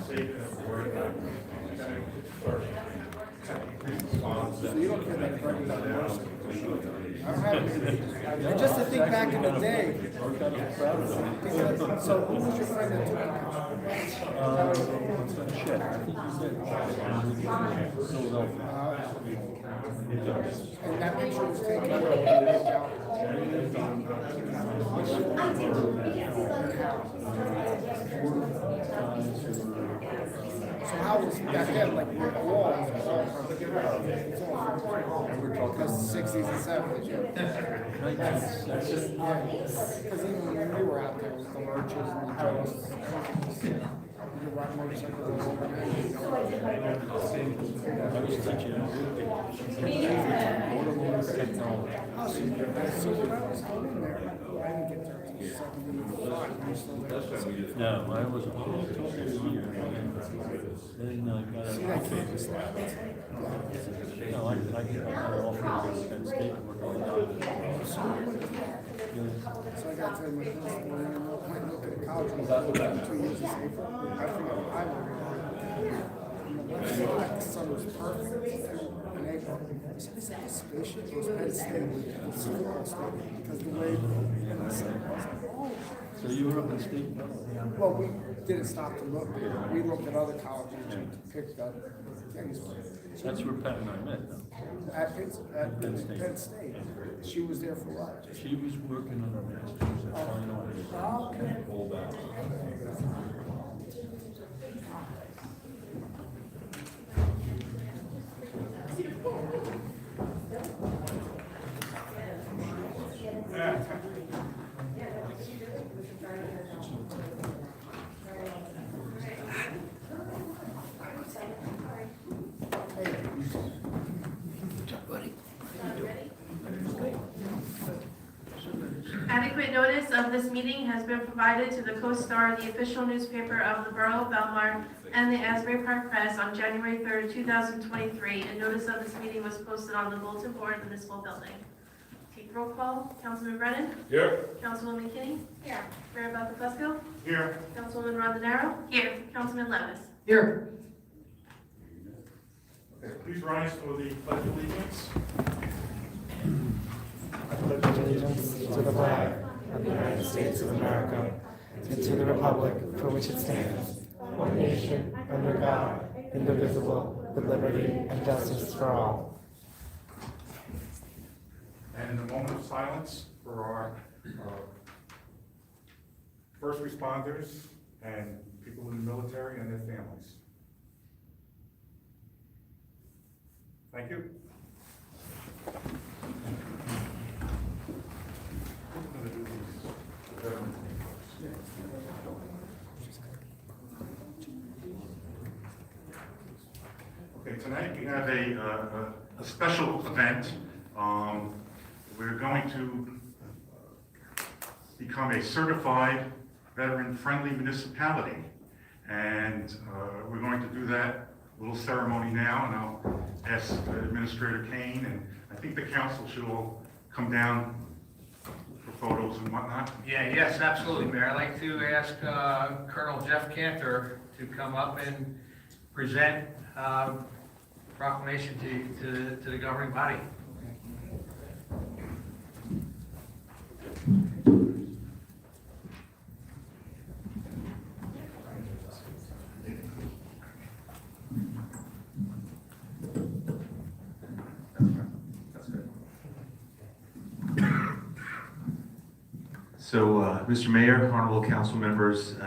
So you don't care that it's running down the motorcycle. I don't have any. And just to think back in the day. Because, so who was your friend that took and that picture was taken So how was back then, like, were the walls, it's all because the 60s and 70s, because even when we were out there with the lurches and the joes, you could ride motorcycles all over. I was teaching So when I was in there, I didn't get there until 75. No, I was a then I got See a that campus no, I got offered to Penn State to work on that. So I got to my first one, and I went and looked at the college, and I was 2 years of safer. I forgot what I wanted. The sun was perfect in April. I said, is that a spaceship? It was Penn State. It was football stadium, because the way in the sun, I was like, oh. So you were up in State? Well, we didn't stop to look. We looked at other colleges and picked up things. That's where Pat and I met, though. At Penn State. She was there for what? She was working on her master's at Fine Arts. Oh, okay. Adequate notice of this meeting has been provided to the Co-Star, the official newspaper of the Borough of Belmar, and the Asbury Park Press on January 3rd, 2023. A notice of this meeting was posted on the bulletin board in the municipal building. Take roll call. Councilman Brennan? Here. Councilwoman McKinney? Here. Mayor Buckles? Here. Councilwoman Rondinero? Here. Councilman Levis? Here. Okay, please rise for the pledge of allegiance. I pledge allegiance to the flag of the United States of America and to the republic for which it stands, one nation, under God, indivisible, with liberty and justice for all. And a moment of silence for our first responders and people in the military and their families. Thank you. Okay, tonight we have a special event. We're going to become a certified veteran-friendly municipality. And we're going to do that little ceremony now, and I'll ask Administrator Kane, and I think the council should all come down for photos and whatnot. Yes, absolutely, Mayor. I'd like to ask Colonel Jeff Cantor to come up and present proclamation to the governing body. So, Mr. Mayor, honorable council members,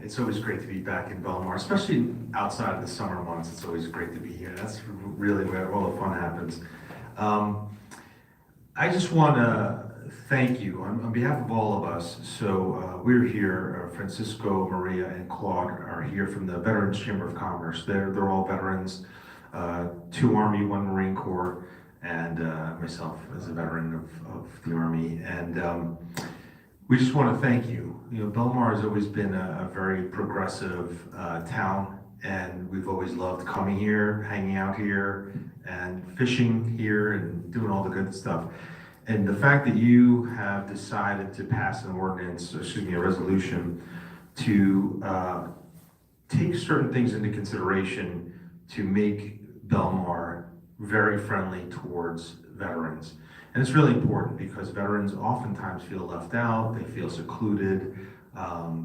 it's always great to be back in Belmar, especially outside of the summer months. It's always great to be here. That's really where all the fun happens. I just want to thank you on behalf of all of us. So we're here, Francisco, Maria, and Claude are here from the Veterans Chamber of Commerce. They're all veterans, 2 Army, 1 Marine Corps, and myself as a veteran of the Army. And we just want to thank you. You know, Belmar has always been a very progressive town, and we've always loved coming here, hanging out here, and fishing here, and doing all the good stuff. And the fact that you have decided to pass an ordinance, or excuse me, a resolution to take certain things into consideration to make Belmar very friendly towards veterans. And it's really important because veterans oftentimes feel left out, they feel secluded,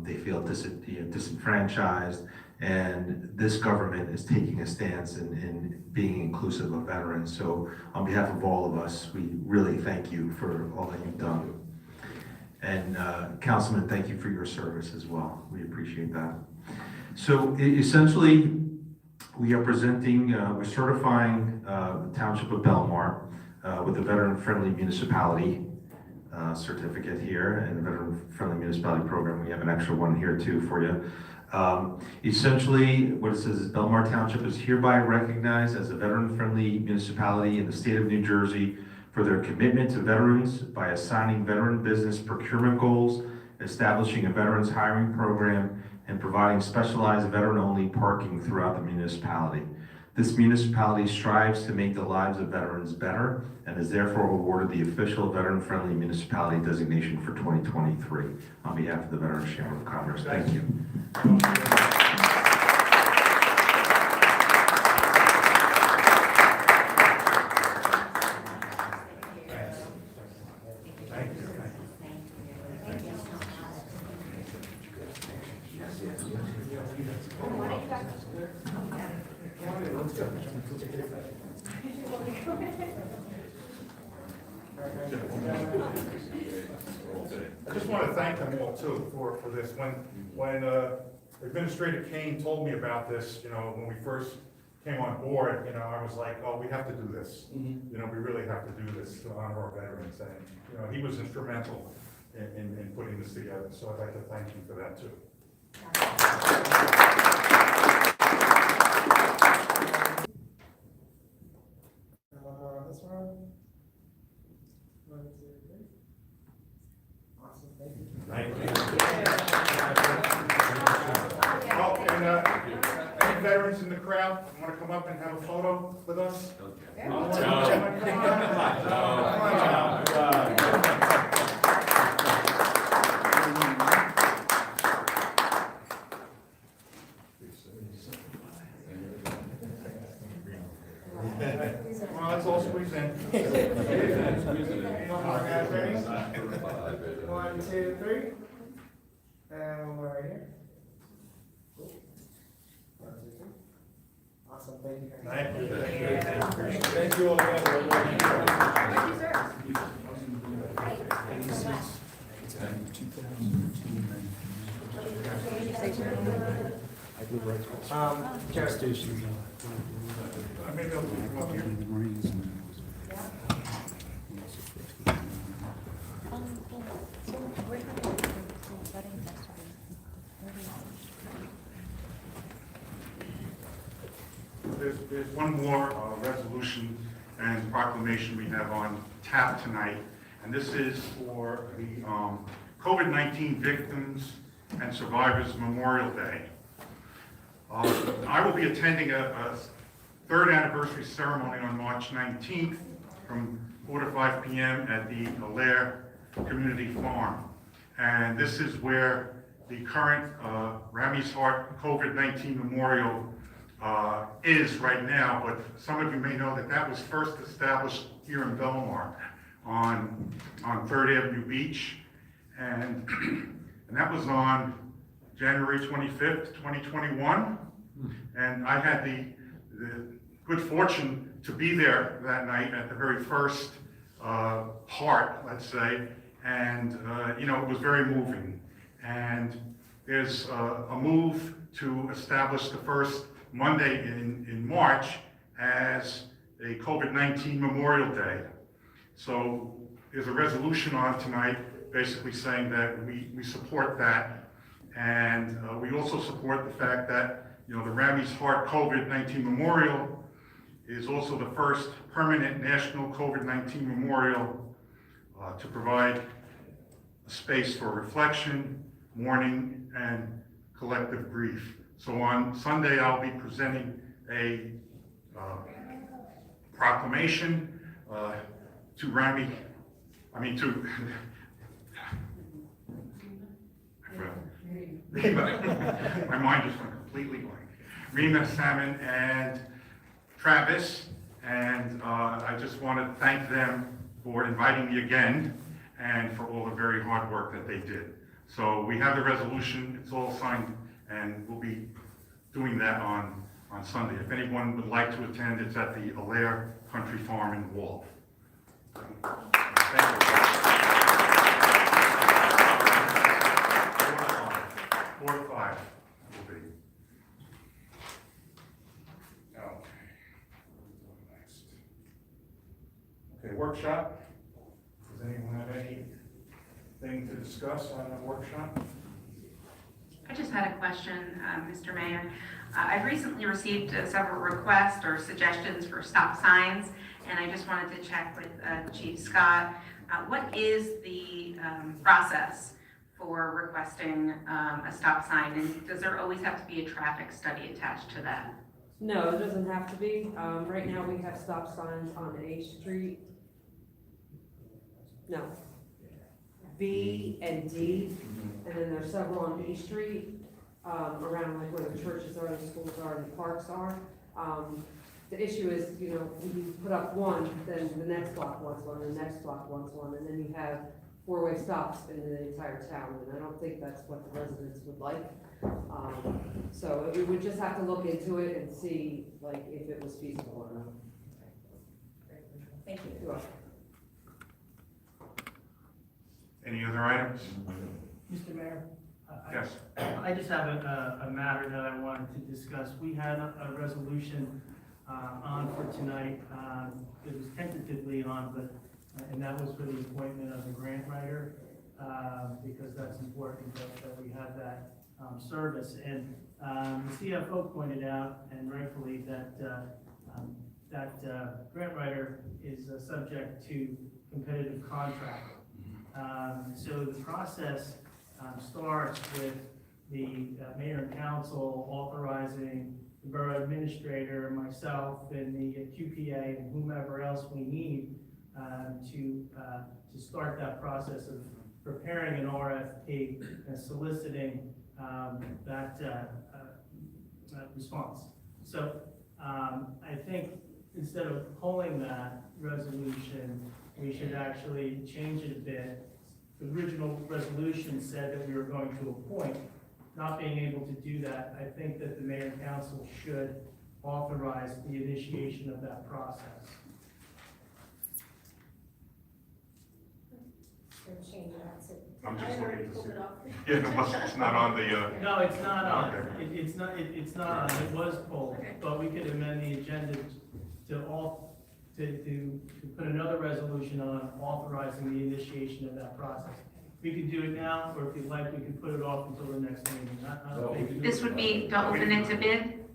they feel disenfranchised, and this government is taking a stance in being inclusive of veterans. So on behalf of all of us, we really thank you for all that you've done. And Councilman, thank you for your service as well. We appreciate that. So essentially, we are presenting, we're certifying the Township of Belmar with a veteran-friendly municipality certificate here, and the veteran-friendly municipality program. We have an extra one here too for you. Essentially, what it says is Belmar Township is hereby recognized as a veteran-friendly municipality in the state of New Jersey for their commitment to veterans by assigning veteran business procurement goals, establishing a veterans hiring program, and providing specialized veteran-only parking throughout the municipality. This municipality strives to make the lives of veterans better and is therefore awarded the official veteran-friendly municipality designation for 2023. On behalf of the Veterans Chamber of Commerce, thank you. I just want to thank them all too for this. When Administrator Kane told me about this, when we first came on board, I was like, oh, we have to do this. We really have to do this to honor our veterans. And, he was instrumental in putting this together. So I'd like to thank you for that too. This one. 1, 2, 3. Awesome, thank you. Thank you. Oh, and any veterans in the crowd want to come up and have a photo with us? Well, let's all squeeze in. One more, guys, ready? 1, 2, 3. And one more right here. Cool. 1, 2, 3. Awesome, thank you guys. Thank you all again. Thank you, sir. Just Maybe I'll come up here. There's one more resolution and proclamation we have on tap tonight, and this is for the COVID-19 Victims and Survivors Memorial Day. I will be attending a third anniversary ceremony on March 19th from 4 to 5 p.m. at the Allaire Community Farm. And this is where the current Ramey's Heart COVID-19 Memorial is right now, but some of you may know that that was first established here in Belmar on 3rd Avenue Beach, and that was on January 25th, 2021, and I had the good fortune to be there that night at the very first part, let's say, and it was very moving. And there's a move to establish the first Monday in March as a COVID-19 Memorial Day. So there's a resolution on tonight basically saying that we support that. And we also support the fact that, the Ramey's Heart COVID-19 Memorial is also the first permanent national COVID-19 memorial to provide a space for reflection, mourning, and collective grief. So on Sunday, I'll be presenting a proclamation to Ramey, My mind just went completely blank. Rima, Salmon, and Travis, and I just want to thank them for inviting me again and for all the very hard work that they did. So we have the resolution, it's all signed, and we'll be doing that on Sunday. If anyone would like to attend, it's at the Allaire Country Farm in Wall. Thank you. 4 to 5 will be. Okay, workshop. Does anyone have anything to discuss on the workshop? I just had a question, Mr. Mayor. I've recently received several requests or suggestions for stop signs, and I just wanted to check with Chief Scott. What is the process for requesting a stop sign, and does there always have to be a traffic study attached to that? No, it doesn't have to be. Right now, we have stop signs on A Street. No. B and D, and then there's several on B Street, around like where the churches are, the schools are, and the parks are. The issue is, you know, when you put up one, then the next block wants one, the next block wants one, and then you have four-way stops in the entire town, and I don't think that's what the residents would like. So we would just have to look into it and see, like, if it was feasible or not. Thank you. You're welcome. Any other items? Mr. Mayor? Yes. I just have a matter that I wanted to discuss. We had a resolution on for tonight. It was tentatively on, but, and that was for the appointment of a grant writer, because that's important that we have that service. And the CFO pointed out, and rightfully, that grant writer is subject to competitive contract. So the process starts with the mayor and council authorizing the borough administrator, myself, and the QPA, and whomever else we need to start that process of preparing an RFP and soliciting that response. So I think instead of pulling that resolution, we should actually change it a bit. The original resolution said that we were going to appoint. Not being able to do that, I think that the mayor and council should authorize the initiation of that process. I'm just looking to see. Yeah, it's not on the, No, it's not on. Okay. It's not on. It was pulled, but we could amend the agenda to put another resolution on authorizing the initiation of that process. We could do it now, or if you'd like, we could put it off until the next meeting. I don't think This would be to open it to bid?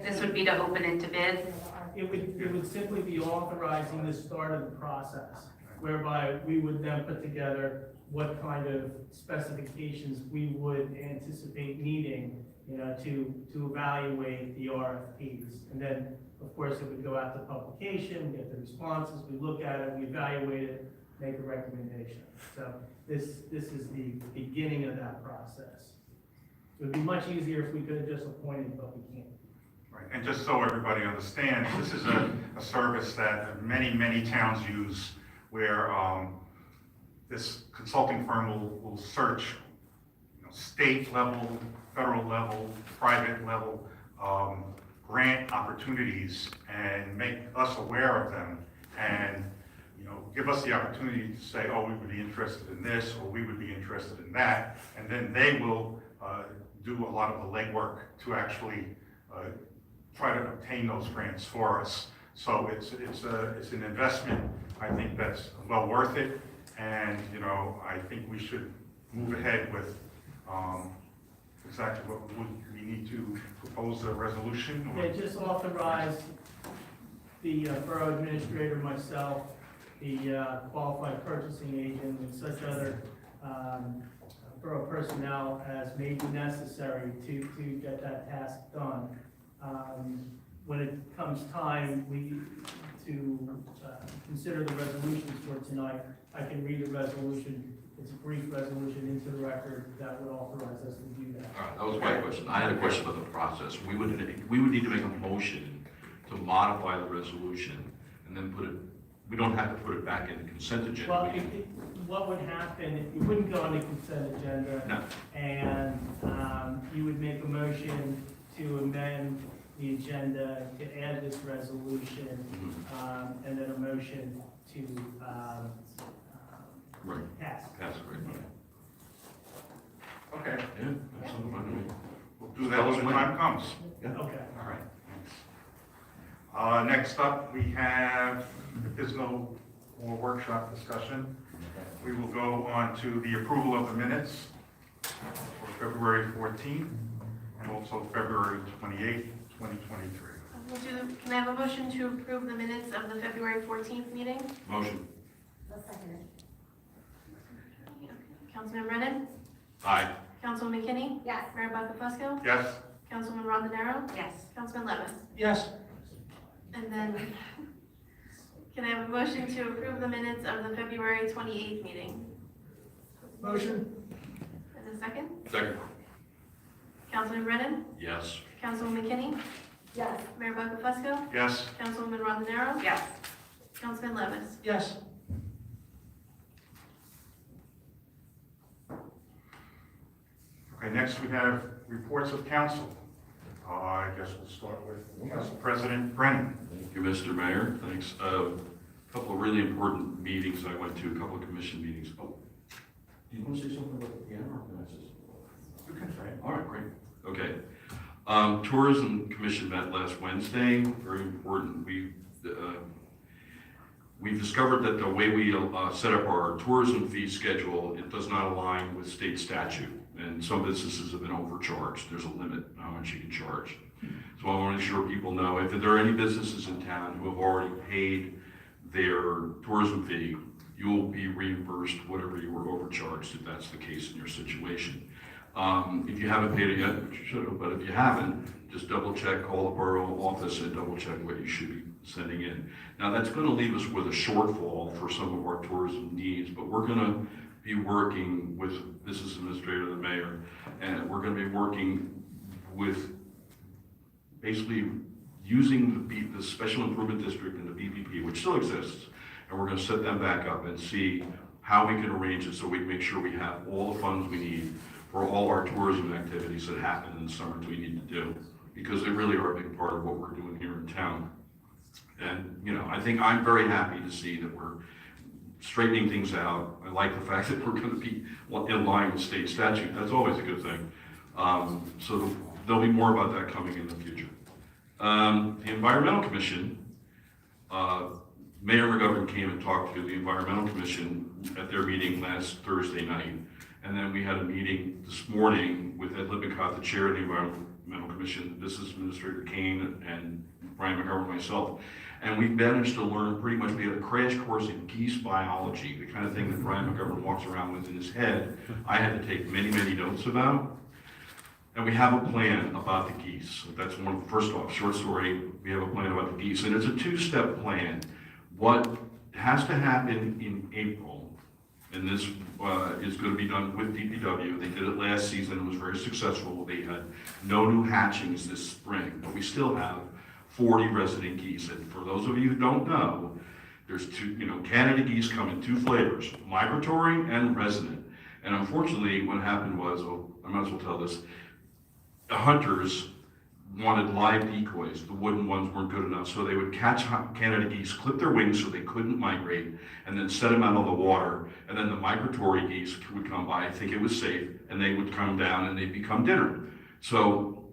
This would be to open it to bid? It would simply be authorizing the start of the process, whereby we would then put together what kind of specifications we would anticipate needing, you know, to evaluate the RFPs. And then, of course, it would go out to publication, get the responses, we look at it, we evaluate it, make a recommendation. So this is the beginning of that process. It would be much easier if we could have just appointed, but we can't. right, and just so everybody understands, this is a service that many towns use where this consulting firm will search, you know, state level, federal level, private level, grant opportunities and make us aware of them and, you know, give us the opportunity to say, oh, we would be interested in this, or we would be interested in that, and then they will do a lot of the legwork to actually try to obtain those grants for us. So it's an investment, I think, that's well worth it, and, you know, I think we should move ahead with exactly what we need to propose a resolution. Or? Yeah, just authorize the borough administrator, myself, the qualified purchasing agent, and such other borough personnel as may be necessary to get that task done. When it comes time to consider the resolutions for tonight, I can read the resolution it's a brief resolution into the record that would authorize us to do that. All right, that was my question. I had a question about the process. We would need to make a motion to modify the resolution and then put it, we don't have to put it back in the consent agenda. Well, We can- what would happen, it wouldn't go on the consent agenda. No. And you would make a motion to amend the agenda to add this resolution, and then a motion to Right, pass. pass it, right. Okay, Yeah, that's fine to me. we'll do that when the time comes. Okay. All right, thanks. Next up, we have, if there's no more workshop discussion, we will go on to the approval of the minutes for February 14th and also February 28th, 2023. Can I have a motion to approve the minutes of the February 14th meeting? Motion. Councilman Brennan? Aye. Councilman McKinney? Yes. Mayor Buckafusco? Yes? Councilman Rondonero? Yes. Councilman Levis? Yes. And then, can I have a motion to approve the minutes of the February 28th meeting? Motion? And a second? Second. Councilman Brennan? Yes. Councilman McKinney? Yes. Mayor Buckafusco? Yes? Councilwoman Rondonero? Yes. Councilman Levis? Yes. Okay, next we have reports of council. I guess we'll start with Council President Brennan. Thank you, Mr. Mayor. Thanks. A couple of really important meetings I went to, a couple of commission meetings. Oh, do you want to say something about the piano, or can I say something? You can say it. All right, great. Okay. Tourism Commission met last Wednesday, very important. We've discovered that the way we set up our tourism fee schedule, it does not align with state statute. And some businesses have been overcharged. There's a limit how much you can charge. So I want to ensure people know if there are any businesses in town who have already paid their tourism fee, you will be reimbursed whatever you were overcharged if that's the case in your situation. If you haven't paid it yet, which you should have, but if you haven't, just double check, call the borough office and double check what you should be sending in. Now that's going to leave us with a shortfall for some of our tourism needs, but we're going to be working with Business Administrator, the Mayor, and we're going to be working with basically using the Special Improvement District and the BPP, which still exists, and we're going to set them back up and see how we can arrange it so we can make sure we have all the funds we need for all our tourism activities that happen in the summer that we need to do, because they really are a big part of what we're doing here in town. And, you know, I think I'm very happy to see that we're straightening things out. I like the fact that we're going to be in line with state statute. That's always a good thing. So there'll be more about that coming in the future. The Environmental Commission, Mayor McGovern came and talked to the Environmental Commission at their meeting last Thursday night. And then we had a meeting this morning with Ed Lippincott, the chair of the Environmental Commission, Business Administrator Kane, and Brian McGovern, myself. And we managed to learn pretty much, we had a crash course in geese biology, the kind of thing that Brian McGovern walks around with in his head. I had to take many, many notes about. And we have a plan about the geese. That's one, first off, short story, we have a plan about the geese. And it's a two-step plan. What has to happen in April, and this is going to be done with DPW. They did it last season. It was very successful. They had no new hatchings this spring, but we still have 40 resident geese. And for those of you who don't know, there's two, Canada geese come in two flavors, migratory and resident. And unfortunately, what happened was, I might as well tell this, the hunters wanted live decoys. The wooden ones weren't good enough, so they would catch Canada geese, clip their wings so they couldn't migrate, and then set them out on the water, and then the migratory geese would come by, think it was safe, and they would come down and they'd become dinner. So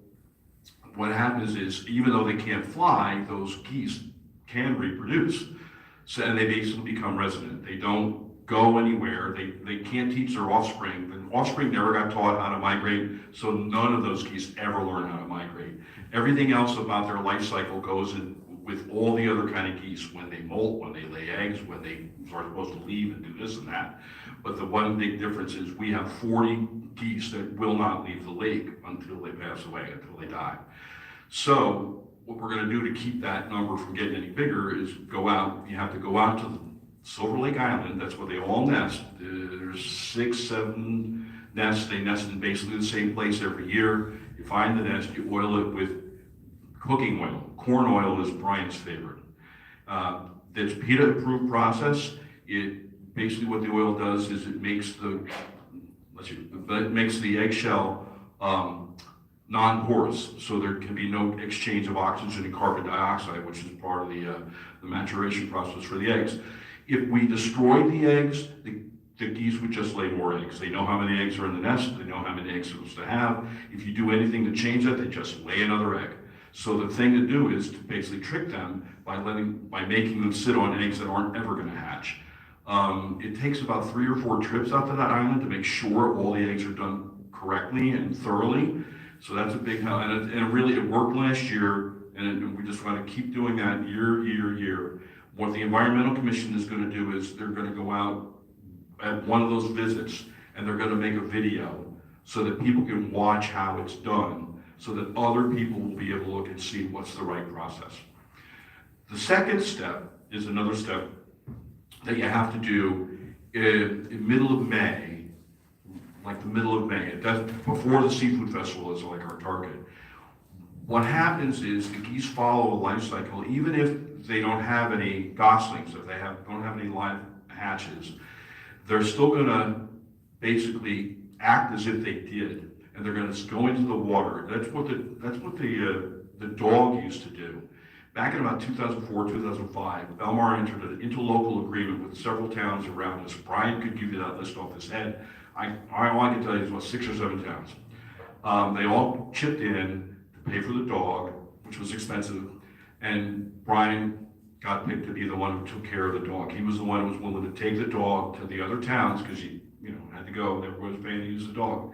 what happens is, even though they can't fly, those geese can reproduce. So, and they basically become resident. They don't go anywhere. They can't teach their offspring. The offspring never got taught how to migrate, so none of those geese ever learn how to migrate. Everything else about their life cycle goes in with all the other kind of geese, when they molt, when they lay eggs, when they are supposed to leave and do this and that. But the one big difference is we have 40 geese that will not leave the lake until they pass away, until they die. So what we're going to do to keep that number from getting any bigger is go out. You have to go out to Silver Lake Island, that's where they all nest. There's 6, 7 nests. They nest in basically the same place every year. You find the nest, you oil it with cooking oil. Corn oil is Brian's favorite. It's PETA approved process. It basically what the oil does is it makes the eggshell non-porous, so there can be no exchange of oxygen and carbon dioxide, which is part of the maturation process for the eggs. If we destroyed the eggs, the geese would just lay more eggs. They know how many eggs are in the nest. They know how many eggs they're supposed to have. If you do anything to change that, they just lay another egg. So the thing to do is to basically trick them by making them sit on eggs that aren't ever going to hatch. It takes about 3 or 4 trips out to that island to make sure all the eggs are done correctly and thoroughly. So that's a big help, and it worked last year, and we just want to keep doing that year. What the Environmental Commission is going to do is they're going to go out at one of those visits, and they're going to make a video so that people can watch how it's done, so that other people will be able to look and see what's the right process. The second step is another step that you have to do in middle of May, like the middle of May. That's before the seafood festival is like our target. What happens is the geese follow a life cycle, even if they don't have any goslings, if they don't have any live hatches, they're still gonna basically act as if they did, and they're gonna go into the water. That's what the dog used to do. Back in about 2004, 2005, Belmar entered an interlocal agreement with several towns around us. Brian could give you that list off his head. All I can tell you is about 6 or 7 towns. They all chipped in to pay for the dog, which was expensive, and Brian got picked to be the one who took care of the dog. He was the one who was willing to take the dog to the other towns because he, had to go. Everyone was paying to use the dog.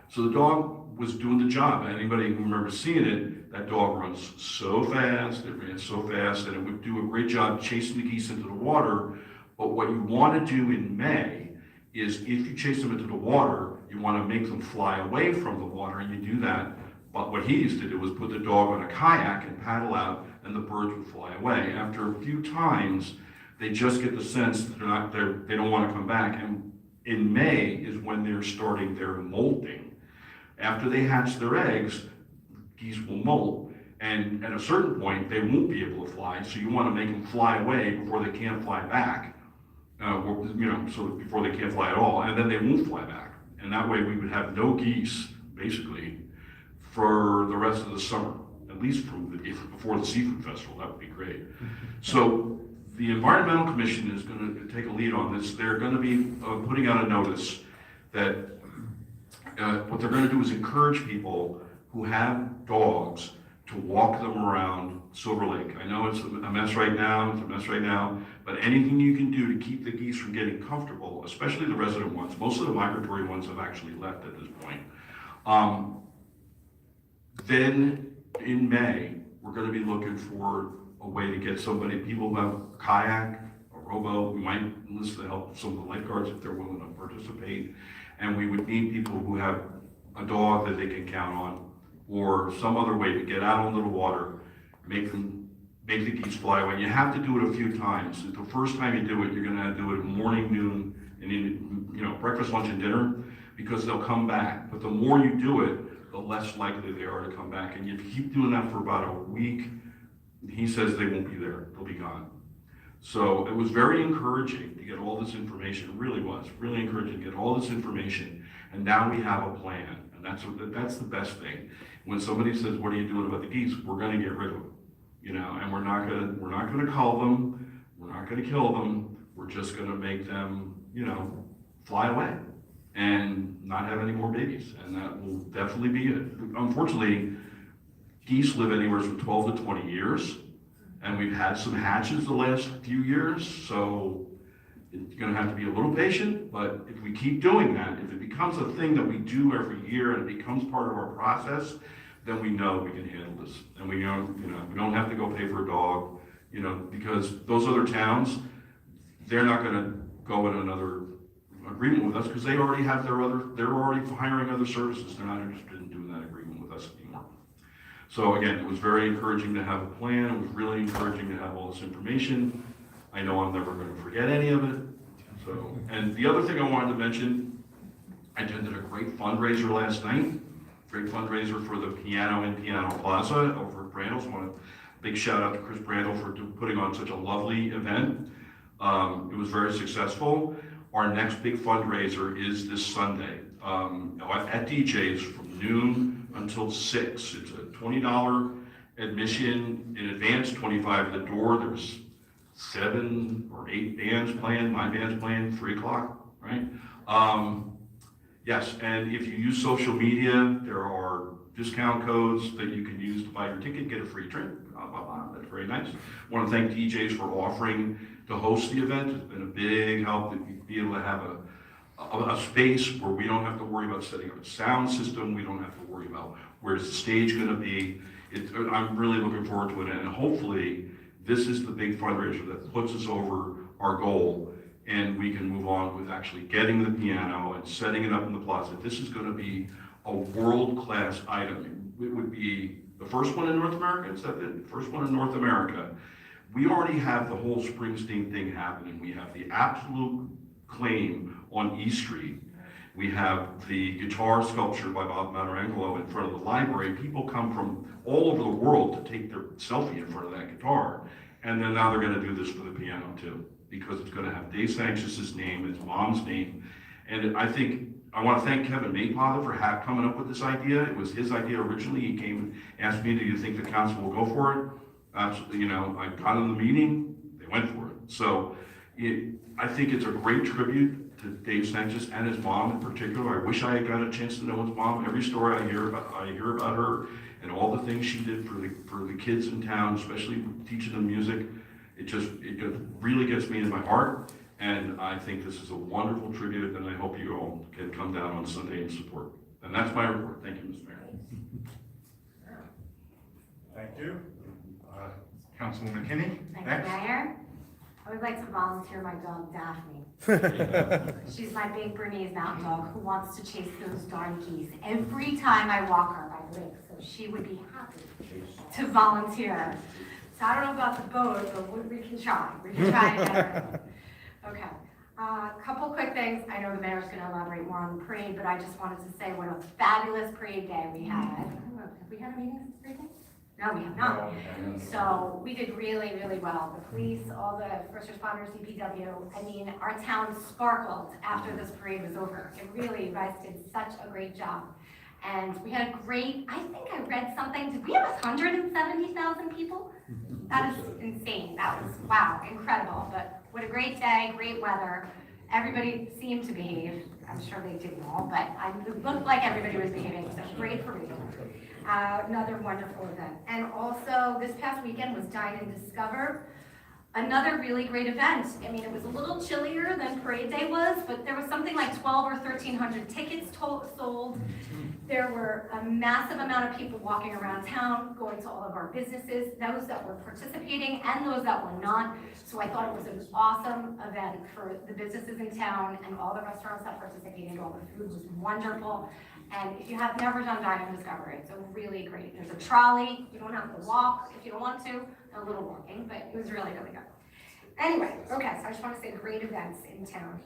So the dog was doing the job. Anybody who remembers seeing it, that dog runs so fast, it ran so fast, and it would do a great job chasing the geese into the water. But what you want to do in May is if you chase them into the water, you want to make them fly away from the water, and you do that. But what he used to do was put the dog on a kayak and paddle out, and the birds would fly away. After a few times, they just get the sense that they don't want to come back. And in May is when they're starting their molting. After they hatch their eggs, geese will molt, and at a certain point, they won't be able to fly. So you want to make them fly away before they can't fly back. So before they can't fly at all, and then they won't fly back. And that way we would have no geese, basically, for the rest of the summer, at least before the seafood festival. That would be great. So the Environmental Commission is going to take a lead on this. They're going to be putting out a notice that what they're going to do is encourage people who have dogs to walk them around Silver Lake. I know it's a mess right now, but anything you can do to keep the geese from getting comfortable, especially the resident ones. Most of the migratory ones have actually left at this point. Then in May, we're going to be looking for a way to get people who have a kayak, a rowboat. We might enlist the help of some of the lifeguards if they're willing to participate. And we would need people who have a dog that they can count on, or some other way to get out into the water, make the geese fly away. You have to do it a few times. The first time you do it, you're going to do it morning, noon, and in breakfast, lunch, and dinner, because they'll come back. But the more you do it, the less likely they are to come back. And if you keep doing that for about a week, he says they won't be there. They'll be gone. So it was very encouraging to get all this information. It really was really encouraging to get all this information. And now we have a plan. And that's the best thing. When somebody says, "What are you doing about the geese?" We're going to get rid of them, and we're not going to cull them. We're not going to kill them. We're just going to make them, fly away and not have any more babies. And that will definitely be it. Unfortunately, geese live anywhere from 12 to 20 years. And we've had some hatches the last few years, so it's going to have to be a little patient. But if we keep doing that, if it becomes a thing that we do every year and it becomes part of our process, then we know we can handle this. And we know, we don't have to go pay for a dog, because those other towns, they're not going to go in another agreement with us because they already have they're already hiring other services. They're not interested in doing that agreement with us anymore. So again, it was very encouraging to have a plan. It was really encouraging to have all this information. I know I'm never going to forget any of it. So, and the other thing I wanted to mention, I attended a great fundraiser last night. Great fundraiser for the piano in Piano Plaza over at Brandles. I want a big shout out to Chris Brandle for putting on such a lovely event. It was very successful. Our next big fundraiser is this Sunday at DJ's from noon until 6. It's a $20 admission in advance, 25 at the door. There's 7 or 8 bands playing, my band's playing, 3 o'clock, right? Yes, and if you use social media, there are discount codes that you can use to buy your ticket, get a free drink. That's very nice. I want to thank DJs for offering to host the event. It's been a big help to be able to have a space where we don't have to worry about setting up a sound system. We don't have to worry about where's the stage going to be. I'm really looking forward to it, and hopefully this is the big fundraiser that puts us over our goal, and we can move on with actually getting the piano and setting it up in the plaza. This is going to be a world-class item. It would be the first one in North America. Is that it? First one in North America. We already have the whole Springsteen thing happening. We have the absolute claim on E Street. We have the guitar sculpture by Bob Matarangelo in front of the library. People come from all over the world to take their selfie in front of that guitar. And then now they're going to do this for the piano too, because it's going to have Dave Sanchez' name, his mom's name. And I think I want to thank Kevin Maypother for coming up with this idea. It was his idea originally. He came and asked me, do you think the council will go for it? Absolutely. You know, I got in the meeting, they went for it. So I think it's a great tribute to Dave Sanchez and his mom in particular. I wish I had got a chance to know his mom. Every story I hear about her and all the things she did for the kids in town, especially teaching them music. It just really gets me in my heart. And I think this is a wonderful tribute, and I hope you all can come down on Sunday and support. And that's my report. Thank you, Mr. Mayor. Thank you. Councilwoman Kinney, Thank next. you, Mayor. I would like to volunteer my dog Daphne. She's my big Bernese mountain dog who wants to chase those darn geese every time I walk her by the lake, so she would be happy to volunteer. So I don't know about the boat, but we can try. We can try and get her. Okay. Couple quick things. I know the mayor's going to elaborate more on the parade, but I just wanted to say what a fabulous parade day we had. Have we had a meeting since parade day? No, we have not. So we did really, really well. The police, all the first responders, DPW, I mean, our town sparkled after this parade was over. It really, you guys did such a great job. And we had a great, I think I read something, did we have 170,000 people? That is insane. That was, wow, incredible. But what a great day, great weather. Everybody seemed to behave. I'm sure they didn't all, but it looked like everybody was behaving, so great parade. Another wonderful event. And also, this past weekend was Dine and Discover. Another really great event. I mean, it was a little chillier than parade day was, but there was something like 12 or 1,300 tickets sold. There were a massive amount of people walking around town, going to all of our businesses, those that were participating and those that were not. So I thought it was an awesome event for the businesses in town and all the restaurants that participated. All the food was wonderful. And if you have never done Dine and Discover, it's a really great. There's a trolley. You don't have to walk if you don't want to. A little walking, but it was really, really good. Anyway, okay, so I just want to say great events in town.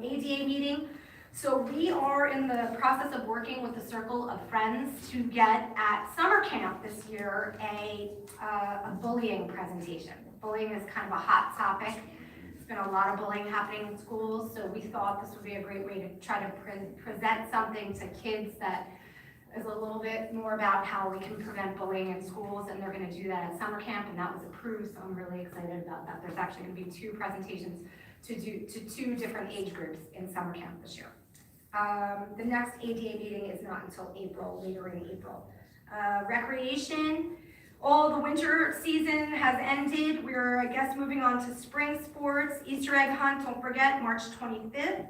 ADA meeting. So we are in the process of working with the Circle of Friends to get at summer camp this year a bullying presentation. Bullying is kind of a hot topic. There's been a lot of bullying happening in schools, so we thought this would be a great way to try to present something to kids that is a little bit more about how we can prevent bullying in schools, and they're going to do that at summer camp, and that was approved, so I'm really excited about that. There's actually going to be 2 presentations to do to 2 different age groups in summer camp this year. The next ADA meeting is not until April, later in April. Recreation, all the winter season has ended. We're, I guess, moving on to spring sports. Easter egg hunt, don't forget, March 25th.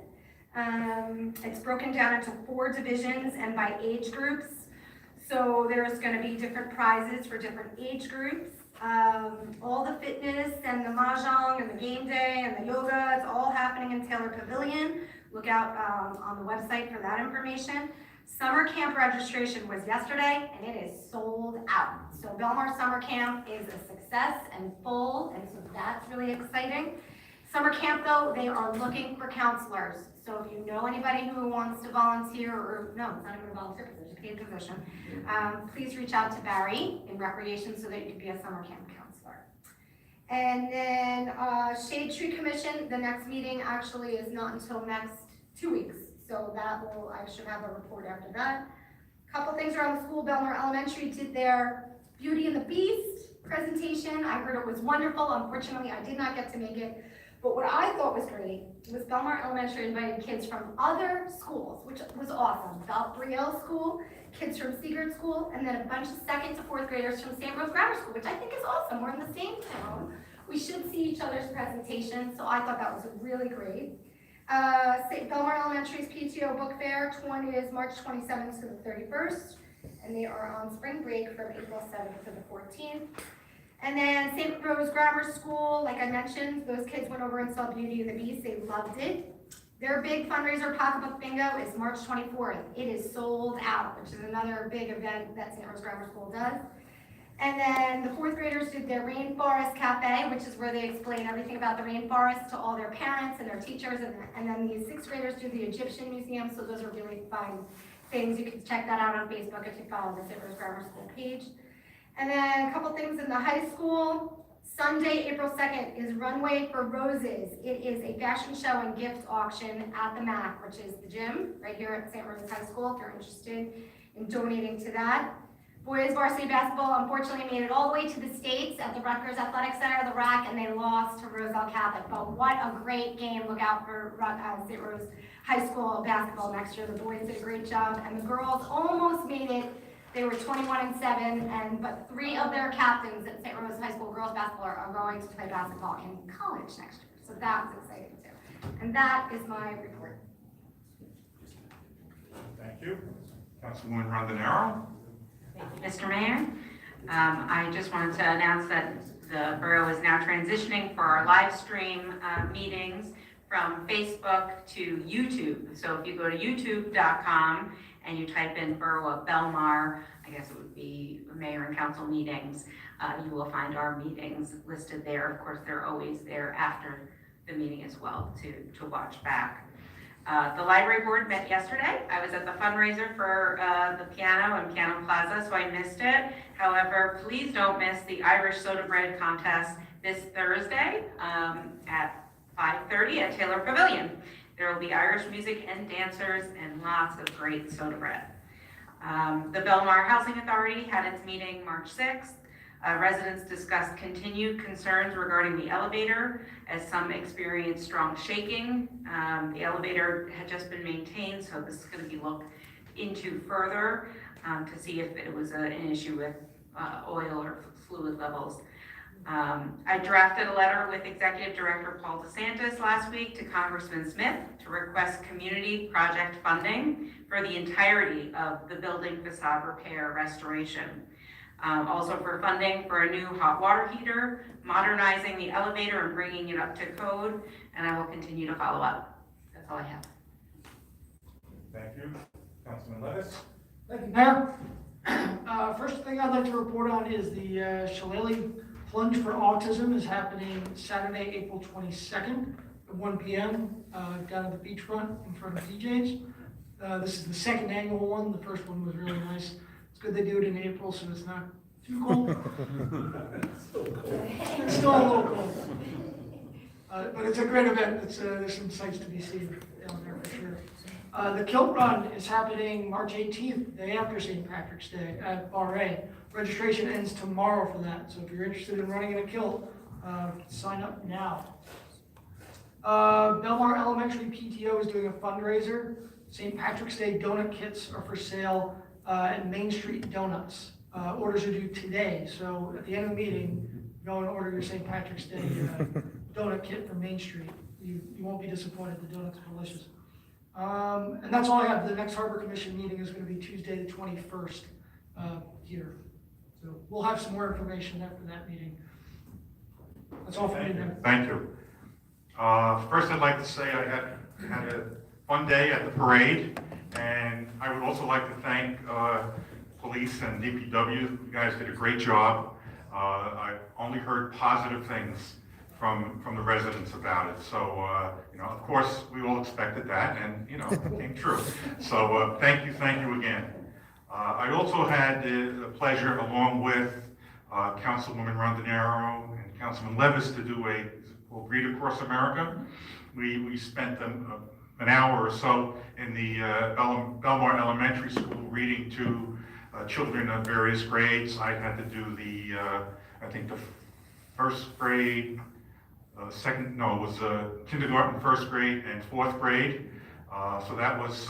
It's broken down into 4 divisions and by age groups. So there's going to be different prizes for different age groups. All the fitness and the mahjong and the game day and the yoga, it's all happening in Taylor Pavilion. Look out on the website for that information. Summer camp registration was yesterday, and it is sold out. So Belmar Summer Camp is a success and full, and so that's really exciting. Summer camp, though, they are looking for counselors. So if you know anybody who wants to volunteer, or no, it's not even a volunteer position, it's a paid position, please reach out to Barry in Recreation so that you can be a summer camp counselor. And then Shade Tree Commission, the next meeting actually is not until next 2 weeks. So I should have a report after that. Couple things around the school. Belmar Elementary did their Beauty and the Beast presentation. I heard it was wonderful. Unfortunately, I did not get to make it. But what I thought was great was Belmar Elementary invited kids from other schools, which was awesome. Brielle School, kids from Seagard School, and then a bunch of 2nd to 4th graders from St. Rose Grammar School, which I think is awesome. We're in the same town. We should see each other's presentations, so I thought that was really great. Belmar Elementary's PTO Book Fair is March 27th to the 31st, and they are on spring break from April 7th to the 14th. And then St. Rose Grammar School, like I mentioned, those kids went over and saw Beauty and the Beast. They loved it. Their big fundraiser, Pocketbook Bingo, is March 24th. It is sold out, which is another big event that St. Rose Grammar School does. And then the 4th graders did their Rainforest Cafe, which is where they explain everything about the rainforest to all their parents and their teachers. And then the 6th graders do the Egyptian Museum, so those are really fun things. You can check that out on Facebook if you follow the St. Rose Grammar School page. And then a couple things in the high school. Sunday, April 2nd is Runway for Roses. It is a fashion show and gift auction at the MAC, which is the gym right here at St. Rose High School, if you're interested in donating to that. Boys varsity basketball unfortunately made it all the way to the States at the Rutgers Athletic Center, the RAC, and they lost to Roselle Catholic. But what a great game. Look out for St. Rose High School basketball next year. The boys did a great job, and the girls almost made it. They were 21-7, but 3 of their captains at St. Rose High School girls basketball are going to play basketball in college next year. So that's exciting too. And that is my report. Thank you. Councilwoman Rondinero. Thank you, Mr. Mayor. I just wanted to announce that the borough is now transitioning for our live stream meetings from Facebook to YouTube. So if you go to youtube.com and you type in Borough of Belmar, I guess it would be mayor and council meetings, you will find our meetings listed there. Of course, they're always there after the meeting as well to watch back. The library board met yesterday. I was at the fundraiser for the piano and Piano Plaza, so I missed it. However, please don't miss the Irish Soda Bread Contest this Thursday at 5:30 at Taylor Pavilion. There will be Irish music and dancers and lots of great soda bread. The Belmar Housing Authority had its meeting March 6th. Residents discussed continued concerns regarding the elevator as some experienced strong shaking. The elevator had just been maintained, so this is going to be looked into further to see if it was an issue with oil or fluid levels. I drafted a letter with Executive Director Paul DeSantis last week to Congressman Smith to request community project funding for the entirety of the building facade repair restoration. Also for funding for a new hot water heater, modernizing the elevator and bringing it up to code, and I will continue to follow up. That's all I have. Thank you. Councilman Levis. Thank you, Mayor. First thing I'd like to report on is the Shillelagh Plunge for Autism is happening Saturday, April 22nd at 1 p.m. Down at the beachfront in front of DJ's. This is the second annual one. The first one was really nice. It's good they do it in April so it's not too cold. It's still a little cold. But it's a great event. There's some sights to be seen down there for sure. The Kilt Run is happening March 18th, day after St. Patrick's Day at Bar A. Registration ends tomorrow for that, so if you're interested in running in a kilt, sign up now. Belmar Elementary PTO is doing a fundraiser. St. Patrick's Day donut kits are for sale at Main Street Donuts. Orders are due today, so at the end of the meeting, go and order your St. Patrick's Day donut kit from Main Street. You won't be disappointed. The donuts are delicious. And that's all I have. The next Harbor Commission meeting is going to be Tuesday the 21st here. So we'll have some more information after that meeting. That's all for me now. Thank you. First, I'd like to say I had a fun day at the parade, And I would also like to thank police and DPW. You guys did a great job. I've only heard positive things from the residents about it. So, of course, we all expected that, and, it came true. So, thank you again. I also had the pleasure, along with Councilwoman Rondinero and Councilman Levis, to do we'll Read Across America. We spent an hour or so in the Belmar Elementary School reading to children of various grades. I had to do I think the first grade, kindergarten, first grade, and fourth grade. So that was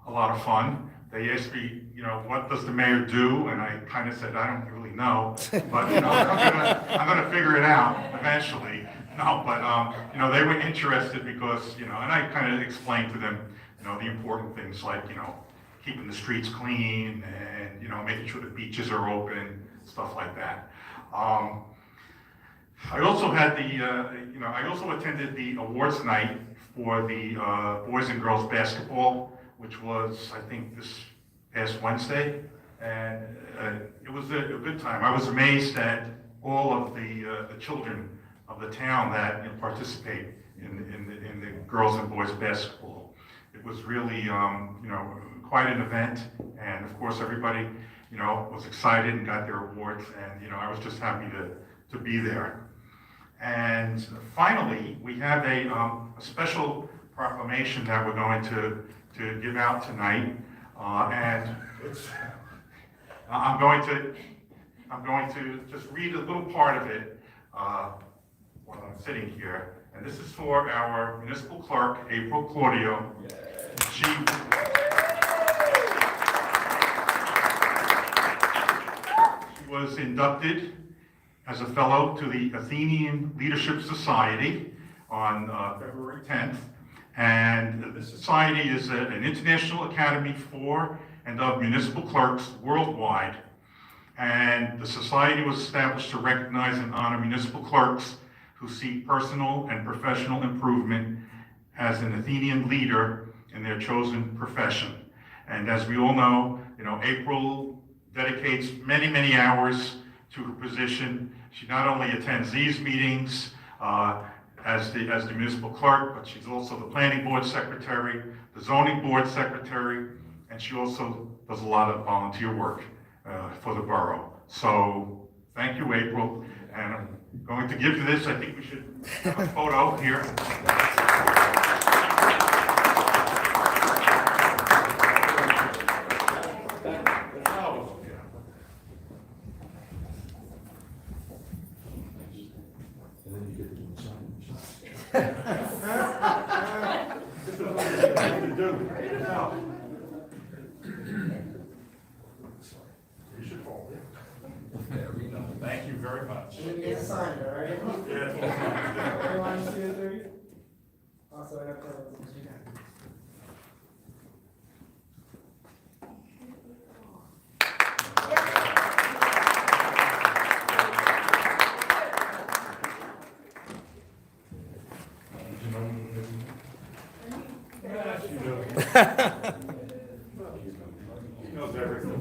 a lot of fun. They asked me, what does the mayor do? And I kind of said, I don't really know, but I'm gonna figure it out eventually. No, but they were interested because, and I kind of explained to them, the important things like, keeping the streets clean and, making sure the beaches are open, stuff like that. I also had I also attended the awards night for the boys and girls basketball, which was, I think, this past Wednesday, and it was a good time. I was amazed at all of the children of the town that participate in the girls and boys basketball. It was really, quite an event, and of course everybody, was excited and got their awards, and I was just happy to be there. And finally, we have a special proclamation that we're going to give out tonight, and I'm going to just read a little part of it while I'm sitting here. And this is for our municipal clerk, April Claudio. She was inducted as a fellow to the Athenian Leadership Society on February 10th. And the society is an international academy for and of municipal clerks worldwide. And the society was established to recognize and honor municipal clerks who seek personal and professional improvement as an Athenian leader in their chosen profession. And as we all know, April dedicates many, many hours to her position. She not only attends these meetings as the municipal clerk, but she's also the planning board secretary, the zoning board secretary, and she also does a lot of volunteer work for the borough. So thank you, April. And I'm going to give you this. I think we should have a photo here. Thank you very much. You get signed, all right? Yeah. Everyone, 2 to 3. Also, I have to. He knows everything.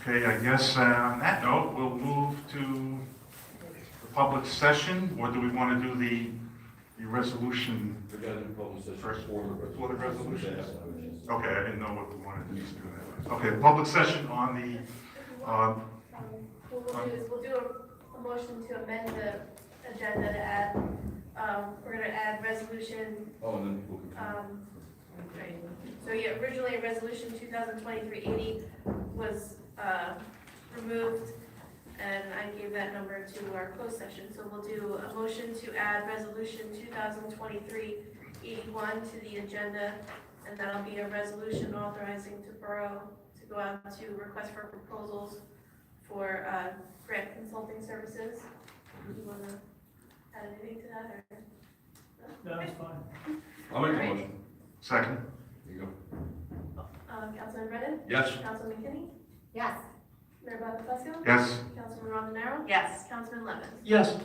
Okay, I guess on that note, we'll move to the public session, or do we want to do the resolution? We got to do public session First, for the resolution? Okay, I didn't know what we wanted to do. Okay, public session on the, What we'll do is we'll do a motion to amend the agenda to add, we're gonna add resolution, Oh, and then we'll continue. right. So yeah, originally resolution 2023-80 was, removed, and I gave that number to our closed session. So we'll do a motion to add resolution 2023-81 to the agenda, and that'll be a resolution authorizing to borough to go out to request for proposals for grant consulting services. Do you want to add anything to that, or? No, that's fine. I'll make a motion. second? There you go. Councilman Brennan? Yes. Councilman McKinney? Yes. Mayor Buckles? Yes. Councilman Rondenaro? Yes. Councilman Levin? Yes. Okay,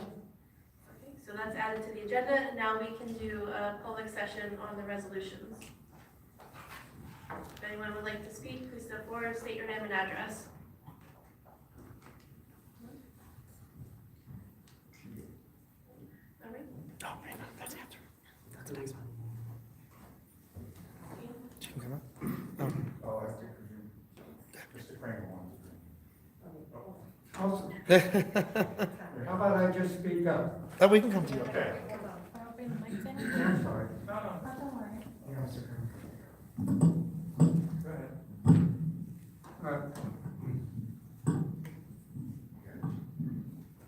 so that's added to the agenda, and now we can do a public session on the resolutions. If anyone would like to speak, please step forward, state your name and address. All right. Oh, man, that's after. That's the next one. She can come up. Oh, I think Mr. Kramer wants to. How about I just speak up? Oh, we can come to you. Okay. I'm sorry. Oh, don't worry. Yeah, Mr. Kramer. Go ahead.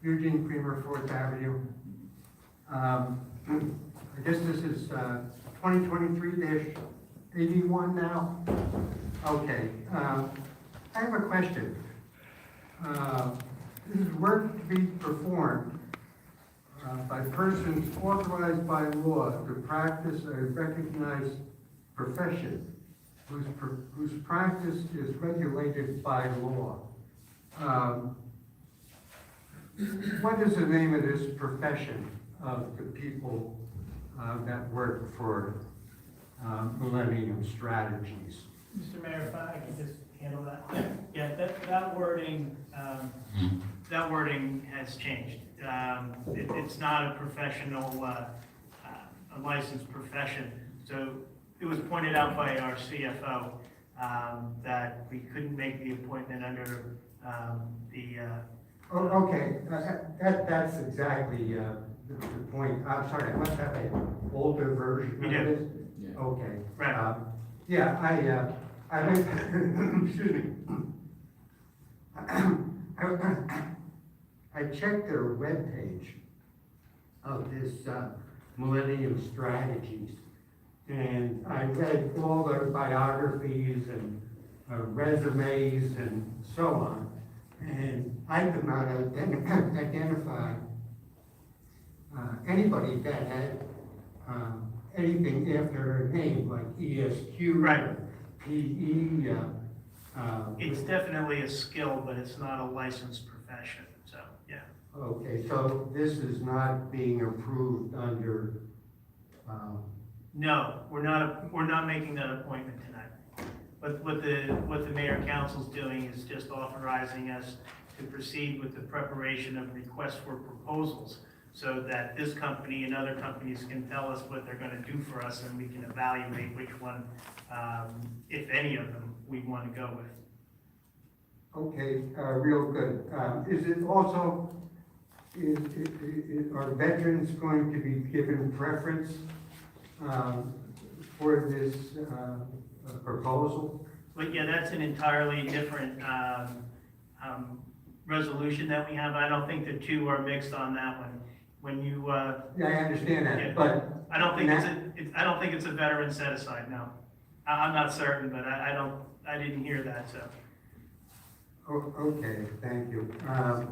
Eugene Kramer, Fourth Avenue. I guess this is 2023-81 now? Okay. I have a question. This is work to be performed by persons authorized by law to practice a recognized profession whose practice is regulated by law. What is the name of this profession of the people that work for Millennium Strategies? Mr. Mayor, if I could just handle that. Yeah, that wording has changed. It's not a professional, a licensed profession. So it was pointed out by our CFO that we couldn't make the appointment under the. Oh, okay, that's exactly the point. I'm sorry, I must have an older version You of do. this. Yeah. Okay. Right. Yeah, I went, excuse me. I checked their webpage of this Millennium Strategies, and I read all their biographies and resumes and so on, and I could not identify anybody that had anything after their name, like ESQ, Right. PE. It's definitely a skill, but it's not a licensed profession, so, yeah. Okay, so this is not being approved under, No, we're not making that appointment tonight. But what the mayor council's doing is just authorizing us to proceed with the preparation of requests for proposals so that this company and other companies can tell us what they're gonna do for us and we can evaluate which one, if any of them, we wanna go with. okay, real good. Is it also, are veterans going to be given preference for this proposal? But yeah, that's an entirely different resolution that we have. I don't think the two are mixed on that one. When you, Yeah, I understand yeah, that, but. I don't think it's a veteran set aside, no. I'm not certain, but I didn't hear that, so. Okay, thank you. I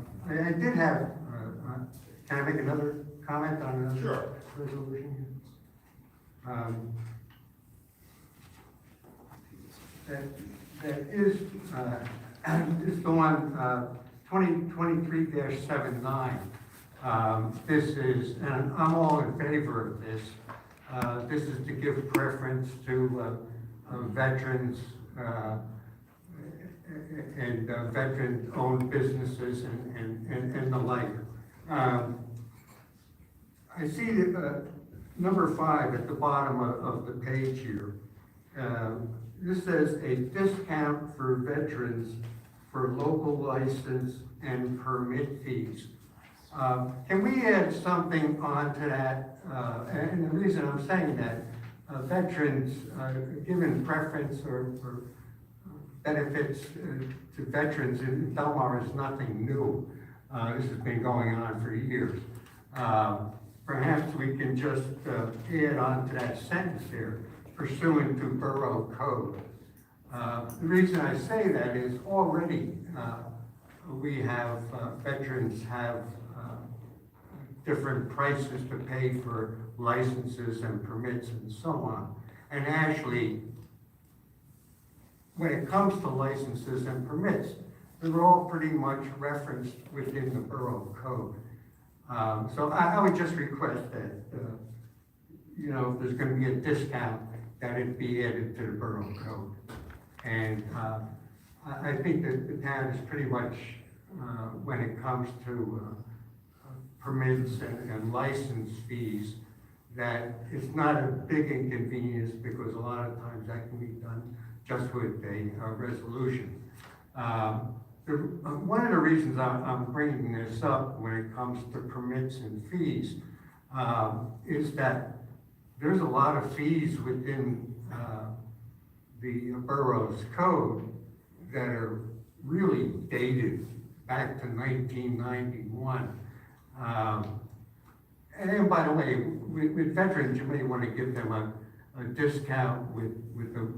did have, can I make another comment on another resolution? That is the one, 2023-79. This is, and I'm all in favor of this. This is to give preference to veterans and veteran-owned businesses and the like. I see number 5 at the bottom of the page here. This says a discount for veterans for local license and permit fees. Can we add something onto that? And the reason I'm saying that, veterans given preference or benefits to veterans in Belmar is nothing new. This has been going on for years. Perhaps we can just add on to that sentence there, pursuant to borough code. The reason I say that is already we have, veterans have different prices to pay for licenses and permits and so on. And actually, when it comes to licenses and permits, they're all pretty much referenced within the borough code. So I would just request that, you know, if there's gonna be a discount, that it be added to the borough code. And I think that the town is pretty much, when it comes to permits and license fees, that it's not a big inconvenience, because a lot of times that can be done just with a resolution. One of the reasons I'm bringing this up when it comes to permits and fees is that there's a lot of fees within the borough's code that are really dated back to 1991. And then, by the way, with veterans, you may want to give them a discount with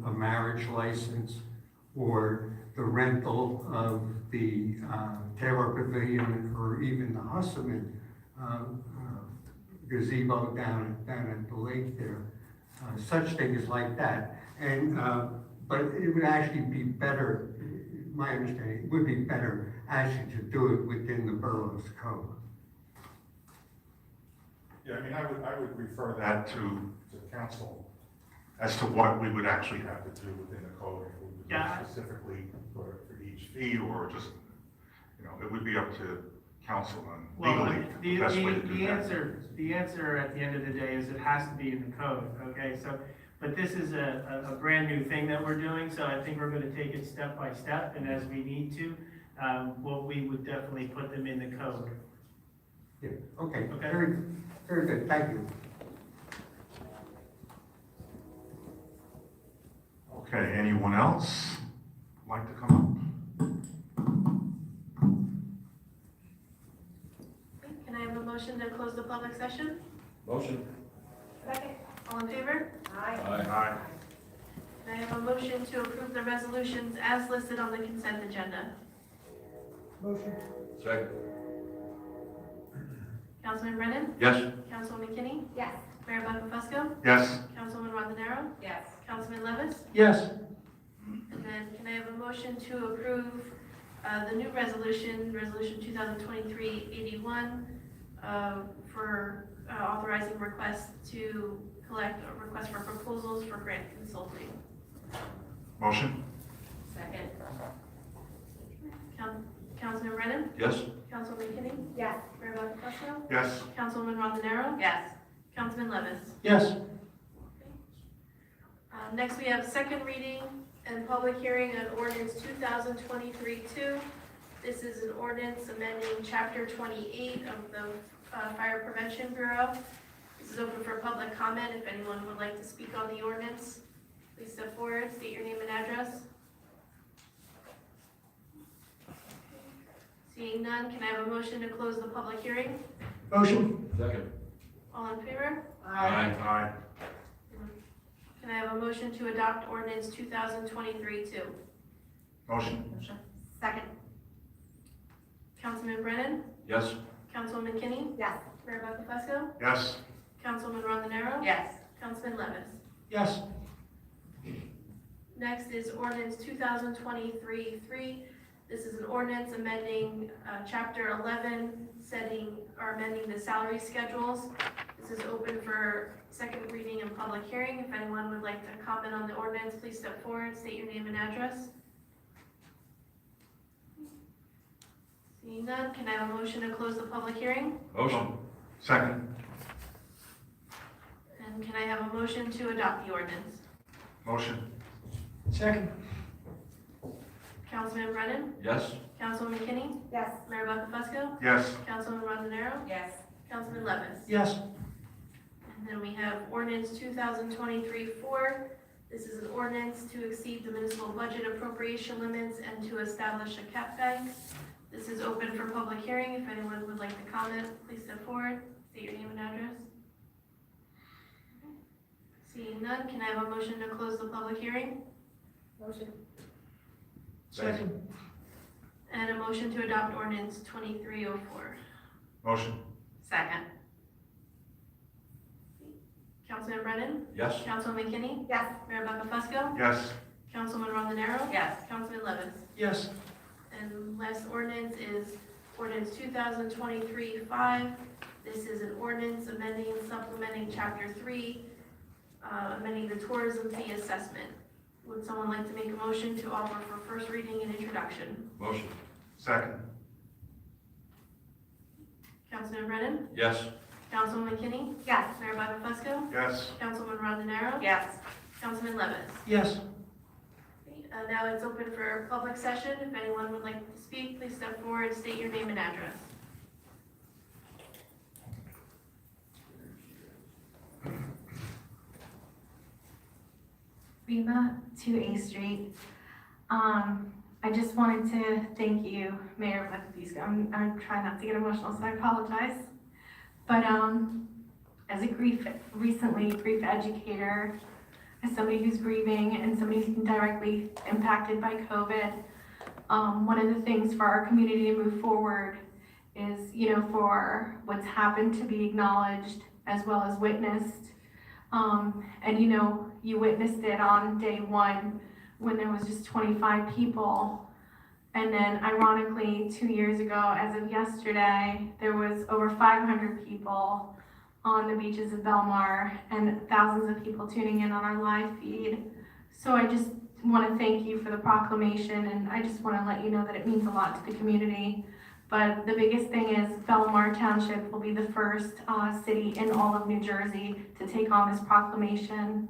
a marriage license, or the rental of the Taylor Pavilion, or even the Husserman gazebo down at the lake there. Such things like that. And but it would actually be better, my understanding, it would be better actually to do it within the borough's code. Yeah, I mean, I would refer that to council as to what we would actually have to do within the code, if we would do Yeah. specifically for each fee, or just, you know, it would be up to council on Well, legally the best way to do that. the answer at the end of the day is it has to be in the code, okay? So, but this is a brand new thing that we're doing, so I think we're gonna take it step by step, and as we need to, we would definitely put them in the code. Yeah, okay, Okay. very good, thank you. Okay, anyone else like to come Can I have a motion to close the public session? Motion. Second. All in favor? Aye. up? Aye. Can I have a motion to approve the resolutions as listed on the consent agenda? Motion. Second. Councilman Brennan? Yes. Councilwoman McKinney? Yes. Mayor Buckafusco? Yes, Councilwoman Rondenaro? Yes. Councilman Levis? Yes. And then can I have a motion to approve the new resolution, Resolution 2023-81, for authorizing requests to collect a request for proposals for grant consulting? motion? Second. Councilman Brennan? Yes. Councilwoman McKinney? Yes. Mayor Buckafusco? Yes, Councilwoman Rondenaro? Yes. Councilman Levis? Yes. Next, we have second reading and public hearing on ordinance 2023-2. This is an ordinance amending chapter 28 of the Fire Prevention Bureau. This is open for public comment. If anyone would like to speak on the ordinance, please step forward, state your name and address. Seeing none, can I have a motion to close the public hearing? Motion. Second. All in favor? aye. Can I have a motion to adopt ordinance 2023-2? Motion? Second. Councilman Brennan? Yes. Councilwoman McKinney? Yes. Mayor Buckafusco? Yes, Councilman Rondenaro? Yes. Councilman Levis? Yes. Next is ordinance 2023-3. This is an ordinance amending chapter 11, setting or amending the salary schedules. This is open for second reading and public hearing. If anyone would like to comment on the ordinance, please step forward, state your name and address. Seeing none, can I have a motion to close the public hearing? Motion. second, And can I have a motion to adopt the ordinance? motion? Second. Councilman Brennan? Yes. Councilwoman McKinney? Yes. Mayor Buckafusco? Yes, Councilman Rondenaro? Yes. Councilman Levis? Yes. And then we have ordinance 2023-4. This is an ordinance to exceed the municipal budget appropriation limits and to establish a cap bank. This is open for public hearing. If anyone would like to comment, please step forward, state your name and address. Seeing none, can I have a motion to close the public hearing? Motion. Second. And a motion to adopt ordinance 2304. motion? Second. Councilman Brennan? Yes. Councilwoman McKinney? Yes. Mayor Buckafusco? Yes, Councilman Rondonero? Yes. Councilman Levis? Yes. And last ordinance is ordinance 2023-5. This is an ordinance amending and supplementing Chapter 3, amending the tourism fee assessment. Would someone like to make a motion to offer for first reading and introduction? Motion. Second. Councilman Brennan? Yes. Councilman McKinney? Yes. Mayor Bonifusco? Yes. Councilman Rondonero? Yes. Councilman Levis? Yes. Now it's open for public session. If anyone would like to speak, please step forward, state your name and address. Rima, 2A Street. I just wanted to thank you, Mayor Bonifusco. I'm trying not to get emotional, so I apologize. But as a recently grief educator, as somebody who's grieving and somebody who's been directly impacted by COVID, one of the things for our community to move forward is, for what's happened to be acknowledged as well as witnessed. And you witnessed it on day one when there was just 25 people. And then ironically, 2 years ago, as of yesterday, there was over 500 people on the beaches of Belmar and thousands of people tuning in on our live feed. So I just want to thank you for the proclamation, and I just want to let you know that it means a lot to the community. But the biggest thing is Belmar Township will be the first city in all of New Jersey to take on this proclamation.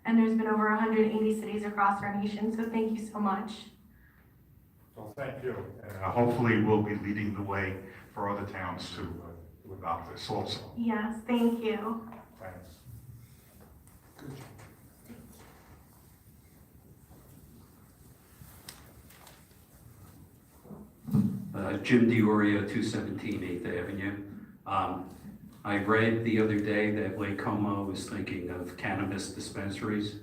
And there's been over 180 cities across our nation, so thank you so much. Well, thank you. And hopefully we'll be leading the way for other towns to adopt this also. Yes, thank you. Thanks. Jim DiOrio, 217 8th Avenue. I read the other day that Lake Como was thinking of cannabis dispensaries.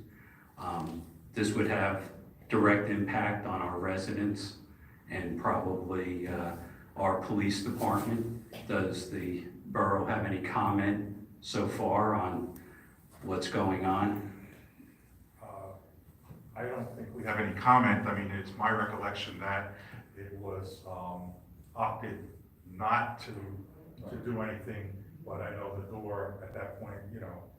This would have direct impact on our residents and probably our police department. Does the borough have any comment so far on what's going on? I don't think we have any comment. I mean, it's my recollection that it was opted not to do anything, but I know the door at that point,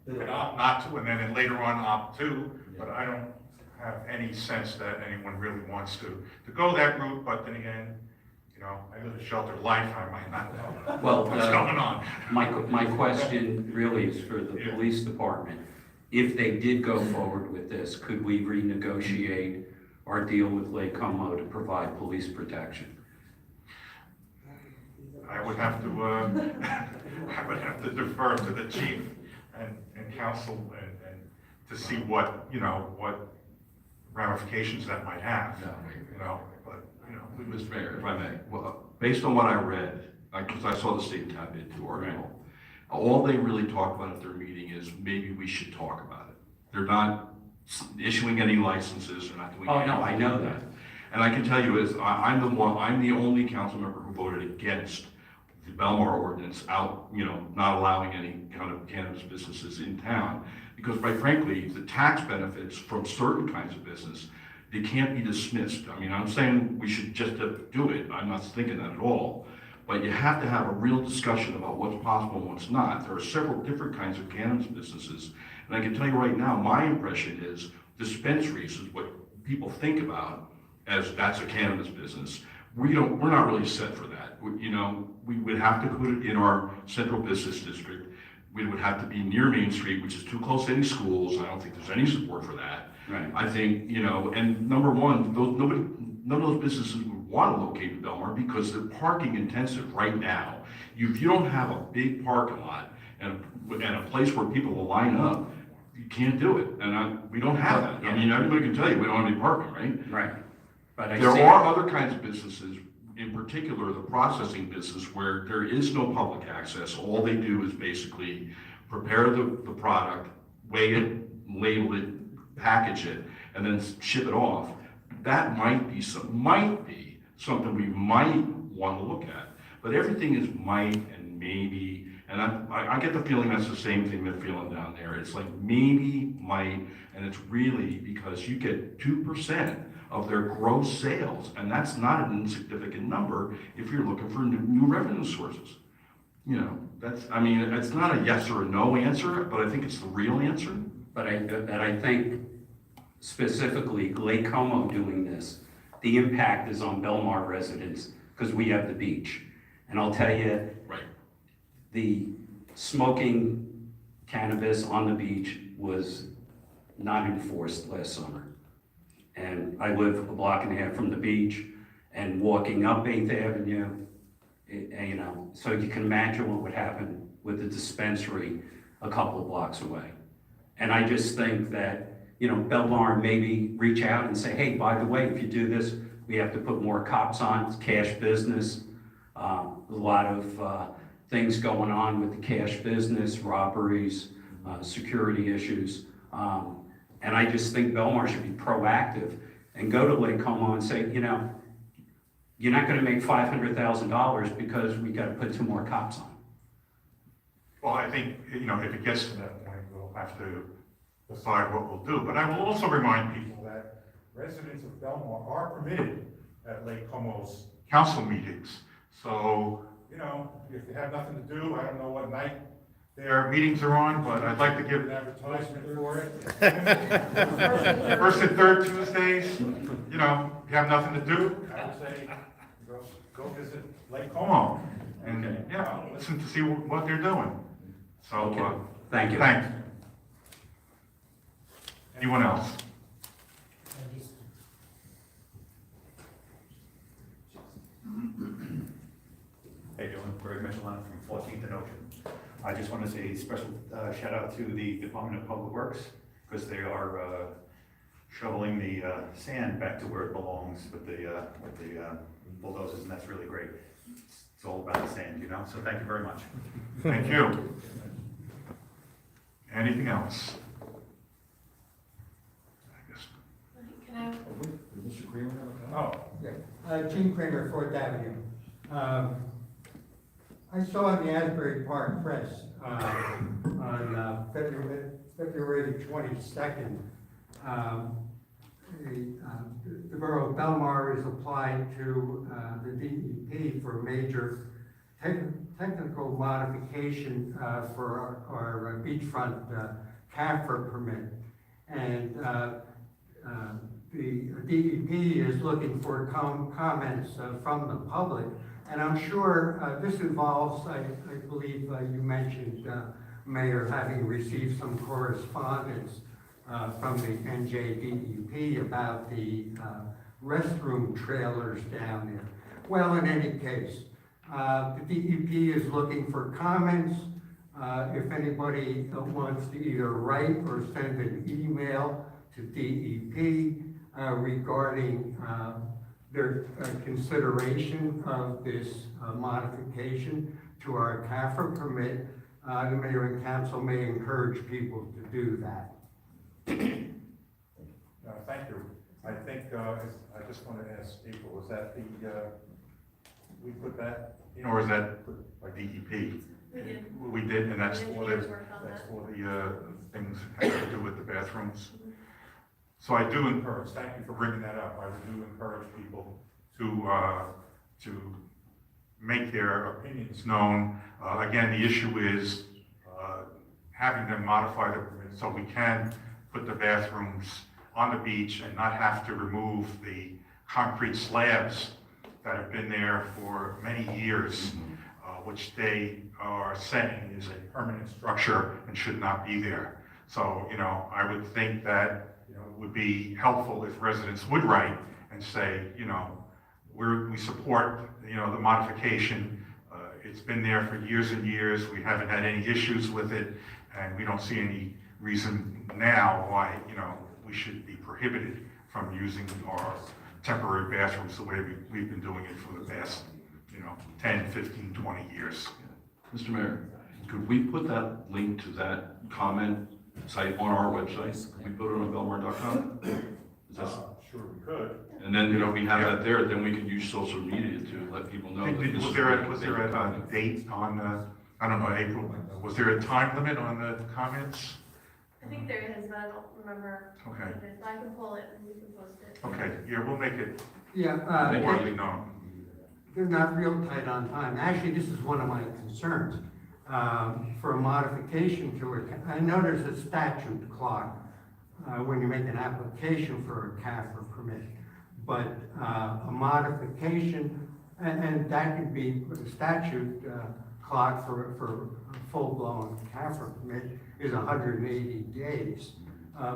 could opt not to, and then later on opt to, but I don't have any sense that anyone really wants to go that route, but then again, I live a sheltered life, I might not know Well, what's going on. My question really is for the police department. If they did go forward with this, could we renegotiate our deal with Lake Como to provide police protection? I would have to defer to the chief and council and to see what ramifications that might have, Mr. Mayor, if I may, well, based on what I read, because I saw the State Tap Into article, all they really talked about at their meeting is maybe we should talk about it. They're not issuing any licenses, they're not doing Oh, anything. no, I know that. And I can tell you is, I'm the only council member who voted against the Belmar ordinance not allowing any kind of cannabis businesses in town. Because quite frankly, the tax benefits from certain kinds of business, they can't be dismissed. I mean, I'm saying we should just do it. I'm not thinking that at all. But you have to have a real discussion about what's possible and what's not. There are several different kinds of cannabis businesses. And I can tell you right now, my impression is dispensaries is what people think about as that's a cannabis business. We're not really set for that. We would have to put it in our central business district. We would have to be near Main Street, which is too close to any schools. I don't think there's any support for that. Right. I think, and number one, none of those businesses would want to locate in Belmar because they're parking intensive right now. If you don't have a big parking lot and a place where people will line up, you can't do it. And we don't have that. Yeah. I mean, everybody can tell you we don't have any parking, right? Right. But There are other kinds of businesses, in particular the processing business, where there is no public access. All they do is basically prepare the product, weigh it, label it, package it, and then ship it off. That might be something we might want to look at. But everything is might and maybe, and I get the feeling that's the same thing they're feeling down there. It's like maybe, might, and it's really because you get 2% of their gross sales, and that's not an insignificant number if you're looking for new revenue sources. You know, I mean, it's not a yes or a no answer, but I think it's the real answer. But I think specifically Lake Como doing this, the impact is on Belmar residents because we have the beach. And I'll tell you, Right. the smoking cannabis on the beach was not enforced last summer. And I live a block and a half from the beach, and walking up 8th Avenue, you know, so you can imagine what would happen with the dispensary a couple of blocks away. And I just think that, you know, Belmar maybe reach out and say, hey, by the way, if you do this, we have to put more cops on, it's cash business. A lot of things going on with the cash business, robberies, security issues. And I just think Belmar should be proactive and go to Lake Como and say, you know, you're not gonna make $500,000 because we gotta put 2 more cops on. Well, I think, you know, if it gets to that point, we'll have to decide what we'll do. But I will also remind people that residents of Belmar are permitted at Lake Como's council meetings. So, you know, if they have nothing to do, I don't know what night their meetings are on, but I'd like to give an advertisement for it. First and third Tuesdays, you know, if you have nothing to do, I would say, go visit Lake Como and, yeah, listen to see what they're doing. So, Thank you. Thanks. Anyone else? How you doing? Greg Michelon from 14th and Ocean. I just want to say a special shout out to the Department of Public Works because they are shoveling the sand back to where it belongs with the bulldozers, and that's really great. It's all about the sand, you know, so thank you very much. Thank you. Anything else? I guess. Can I? Mr. Kramer have a comment? Oh, yeah. Gene Kramer, 4th Avenue. I saw in the Asbury Park Press on February 22nd, the borough of Belmar is applying to the DEP for major technical modification for our beachfront CAFR permit. And the DEP is looking for comments from the public. And I'm sure this involves, I believe you mentioned, Mayor, having received some correspondence from the NJDEP about the restroom trailers down there. Well, in any case, the DEP is looking for comments. If anybody wants to either write or send an email to DEP regarding their consideration of this modification to our CAFR permit, the mayor and council may encourage people to do that. Thank you. I think, I just want to ask April, is that we put that, or is that by DEP? We did. We did, and that's for the, Engineers worked on that. things having to do with the bathrooms. So I do encourage, thank you for bringing that up, I do encourage people to make their opinions known. Again, the issue is having them modify the permit so we can put the bathrooms on the beach and not have to remove the concrete slabs that have been there for many years, which they are saying is a permanent structure and should not be there. So, you know, I would think that, you know, it would be helpful if residents would write and say, you know, we support, you know, the modification. It's been there for years and years. We haven't had any issues with it, and we don't see any reason now why, you know, we should be prohibited from using our temporary bathrooms the way we've been doing it for the past, you know, 10, 15, 20 years. Mr. Mayor, could we put that link to that comment site on our website? Can we put it on belmar.com? Is that? sure we could. And then, you know, we have that there, then we can use social media to let people know that this Was is. there a date on the, I don't know, April, was there a time limit on the comments? I think there is, but I don't remember. Okay. what it is, but I can pull it and we can post it. Okay, yeah, we'll make it Yeah, widely known. they're not real tight on time. Actually, this is one of my concerns. For a modification to it, I know there's a statute clock when you make an application for a CAFR permit. But a modification, and that could be the statute clock for a full-blown CAFR permit is 180 days.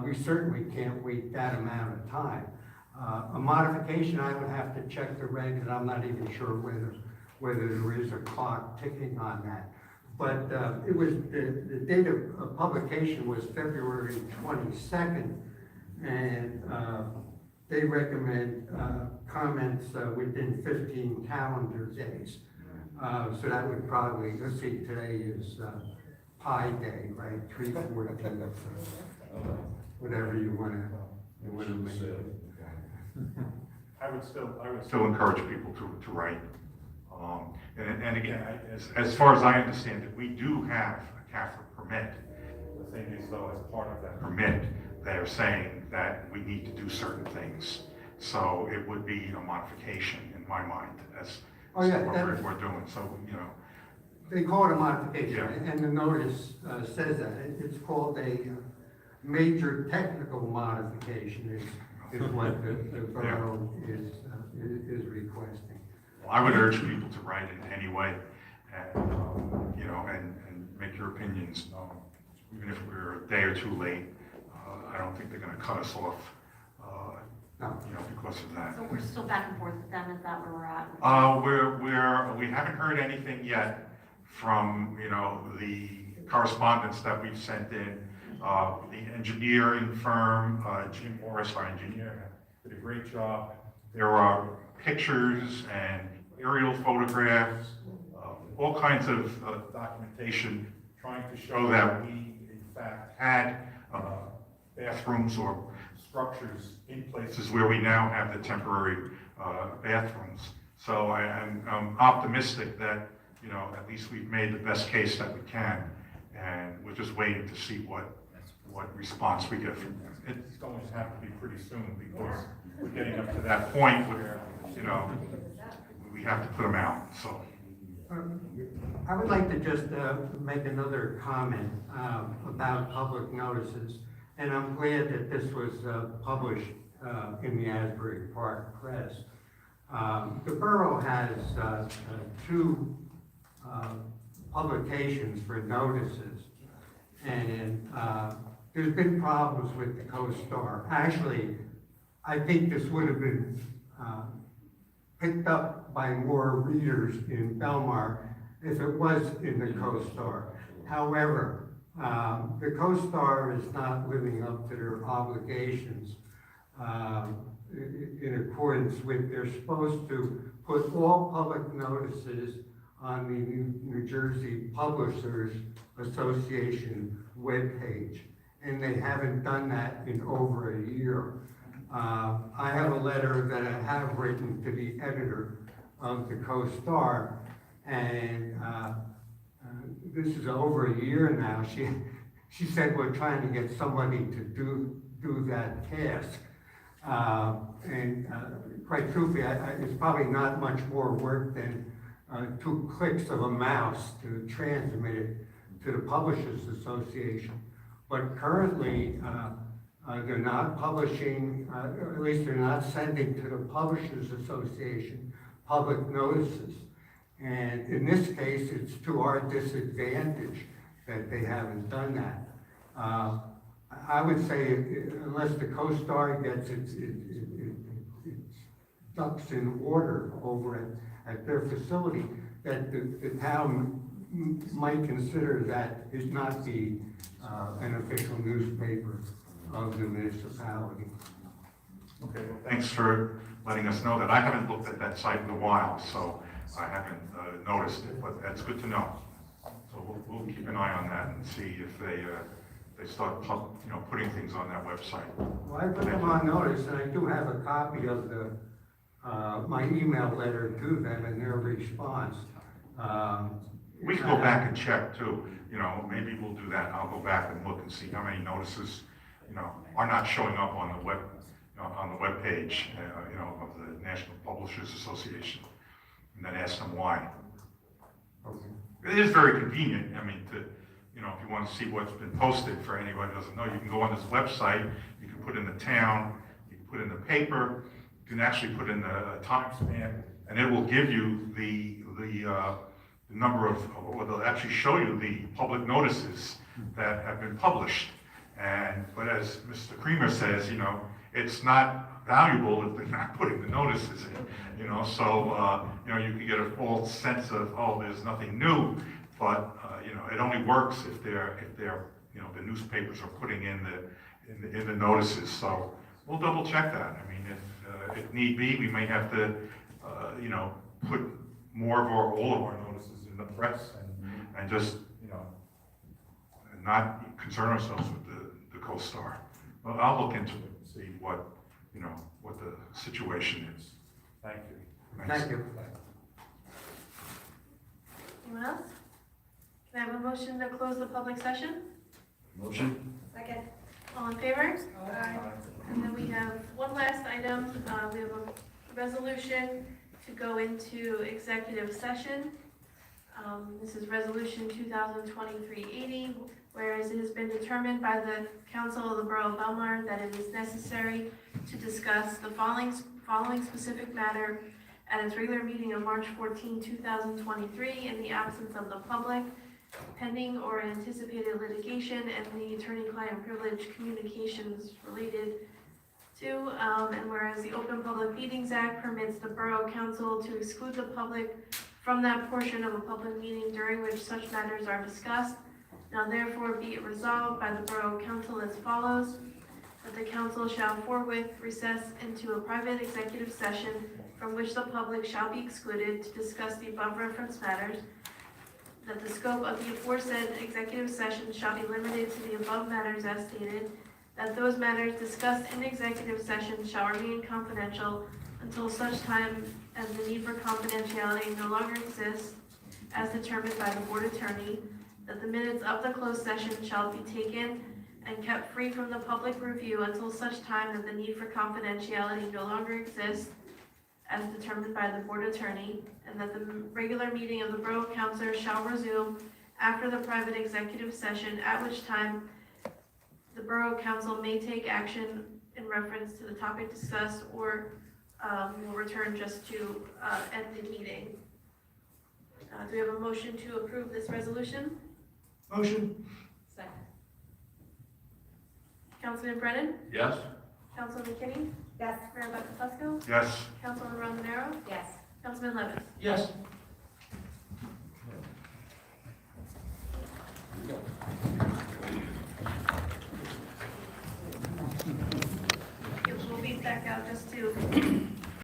We certainly can't wait that amount of time. A modification, I would have to check the regs, and I'm not even sure whether there is a clock ticking on that. But it was, the date of publication was February 22nd, and they recommend comments within 15 calendar days. So that would probably, let's see, today is Pi Day, right? 3/14, whatever you want to make it. I would still encourage people to write. And again, as far as I understand it, we do have a CAFR permit. The thing is though, as part of that Permit, they're saying that we need to do certain things. So it would be a modification in my mind as Oh, yeah, what that- we're doing. So, you know, They call it a modification, Yeah. and the notice says that. It's called a major technical modification is what the borough is requesting. well, I would urge people to write in any way and, you know, and make your opinions known. Even if we're a day or two late, I don't think they're gonna cut us off, No. you know, because of that. So we're still back and forth with them, is that where we're at? We haven't heard anything yet from, you know, the correspondence that we've sent in. The engineering firm, Jim Morris, our engineer, did a great job. There are pictures and aerial photographs, all kinds of documentation trying to show that we, in fact, had bathrooms or structures in places where we now have the temporary bathrooms. So I'm optimistic that, you know, at least we've made the best case that we can, and we're just waiting to see what response we get from them. it's going to have to be pretty soon because we're getting up to that point where, You know, we have to put them out, so. I would like to just make another comment about public notices, and I'm glad that this was published in the Asbury Park Press. The borough has two publications for notices, and there's been problems with the CoStar. Actually, I think this would have been picked up by more readers in Belmar if it was in the CoStar. However, the CoStar is not living up to their obligations in accordance with, they're supposed to put all public notices on the New Jersey Publishers Association webpage, and they haven't done that in over a year. I have a letter that I have written to the editor of the CoStar, and this is over a year now. She said we're trying to get somebody to do that task. Quite truthfully, it's probably not much more work than 2 clicks of a mouse to transmit it to the Publishers Association. But currently, they're not publishing, or at least they're not sending to the Publishers Association public notices. And in this case, it's to our disadvantage that they haven't done that. I would say unless the CoStar gets its ducks in order over at their facility, that the town might consider that it not be an official newspaper of the municipality. Okay, well, thanks for letting us know that. I haven't looked at that site in a while, so I haven't noticed it, but that's good to know. So we'll keep an eye on that and see if they start, putting things on that website. Well, I put them on notice, and I do have a copy of the, my email letter to them and their response. We can go back and check too, maybe we'll do that. I'll go back and look and see how many notices, are not showing up on the webpage, of the National Publishers Association, and then ask them why. It is very convenient, if you want to see what's been posted, for anybody who doesn't know, you can go on this website, you can put in the town, you can put in the paper, you can actually put in the time span, and it will give you the number of, or they'll actually show you the public notices that have been published. But as Mr. Creamer says, it's not valuable if they're not putting the notices in, so, you can get a false sense of, oh, there's nothing new, but, it only works if they're, the newspapers are putting in the notices, so we'll double check that. If need be, we may have to, put more of all of our notices in the press and just, and not concern ourselves with the co-star. But I'll look into it and see what the situation is. Thank you. Thanks. Thank you. Anyone else? Can I have a motion to close the public session? Motion? Second. All in favor? Aye. And then we have one last item. We have a resolution to go into executive session. This is Resolution 2023-80, whereas it has been determined by the Council of the Borough of Belmar that it is necessary to discuss the following specific matter at its regular meeting of March 14, 2023, in the absence of the public, pending or anticipated litigation and the attorney-client privilege communications related to, and whereas the Open Public Meetings Act permits the Borough Council to exclude the public from that portion of a public meeting during which such matters are discussed, now therefore be it resolved by the Borough Council as follows, that the council shall forthwith recess into a private executive session from which the public shall be excluded to discuss the above referenced matters, that the scope of the aforesaid executive session shall be limited to the above matters as stated, that those matters discussed in executive session shall remain confidential until such time as the need for confidentiality no longer exists, as determined by the board attorney, that the minutes of the closed session shall be taken and kept free from the public review until such time that the need for confidentiality no longer exists, as determined by the board attorney, and that the regular meeting of the Borough Council shall resume after the private executive session, at which time the Borough Council may take action in reference to the topic discussed, or will return just to end the meeting. Do we have a motion to approve this resolution? Motion. Second. Councilman Brennan? Yes? Councilman McKinney? Yes. Mayor Buckles? Yes. Councilman Rondanero? Yes. Councilman Levis? Yes.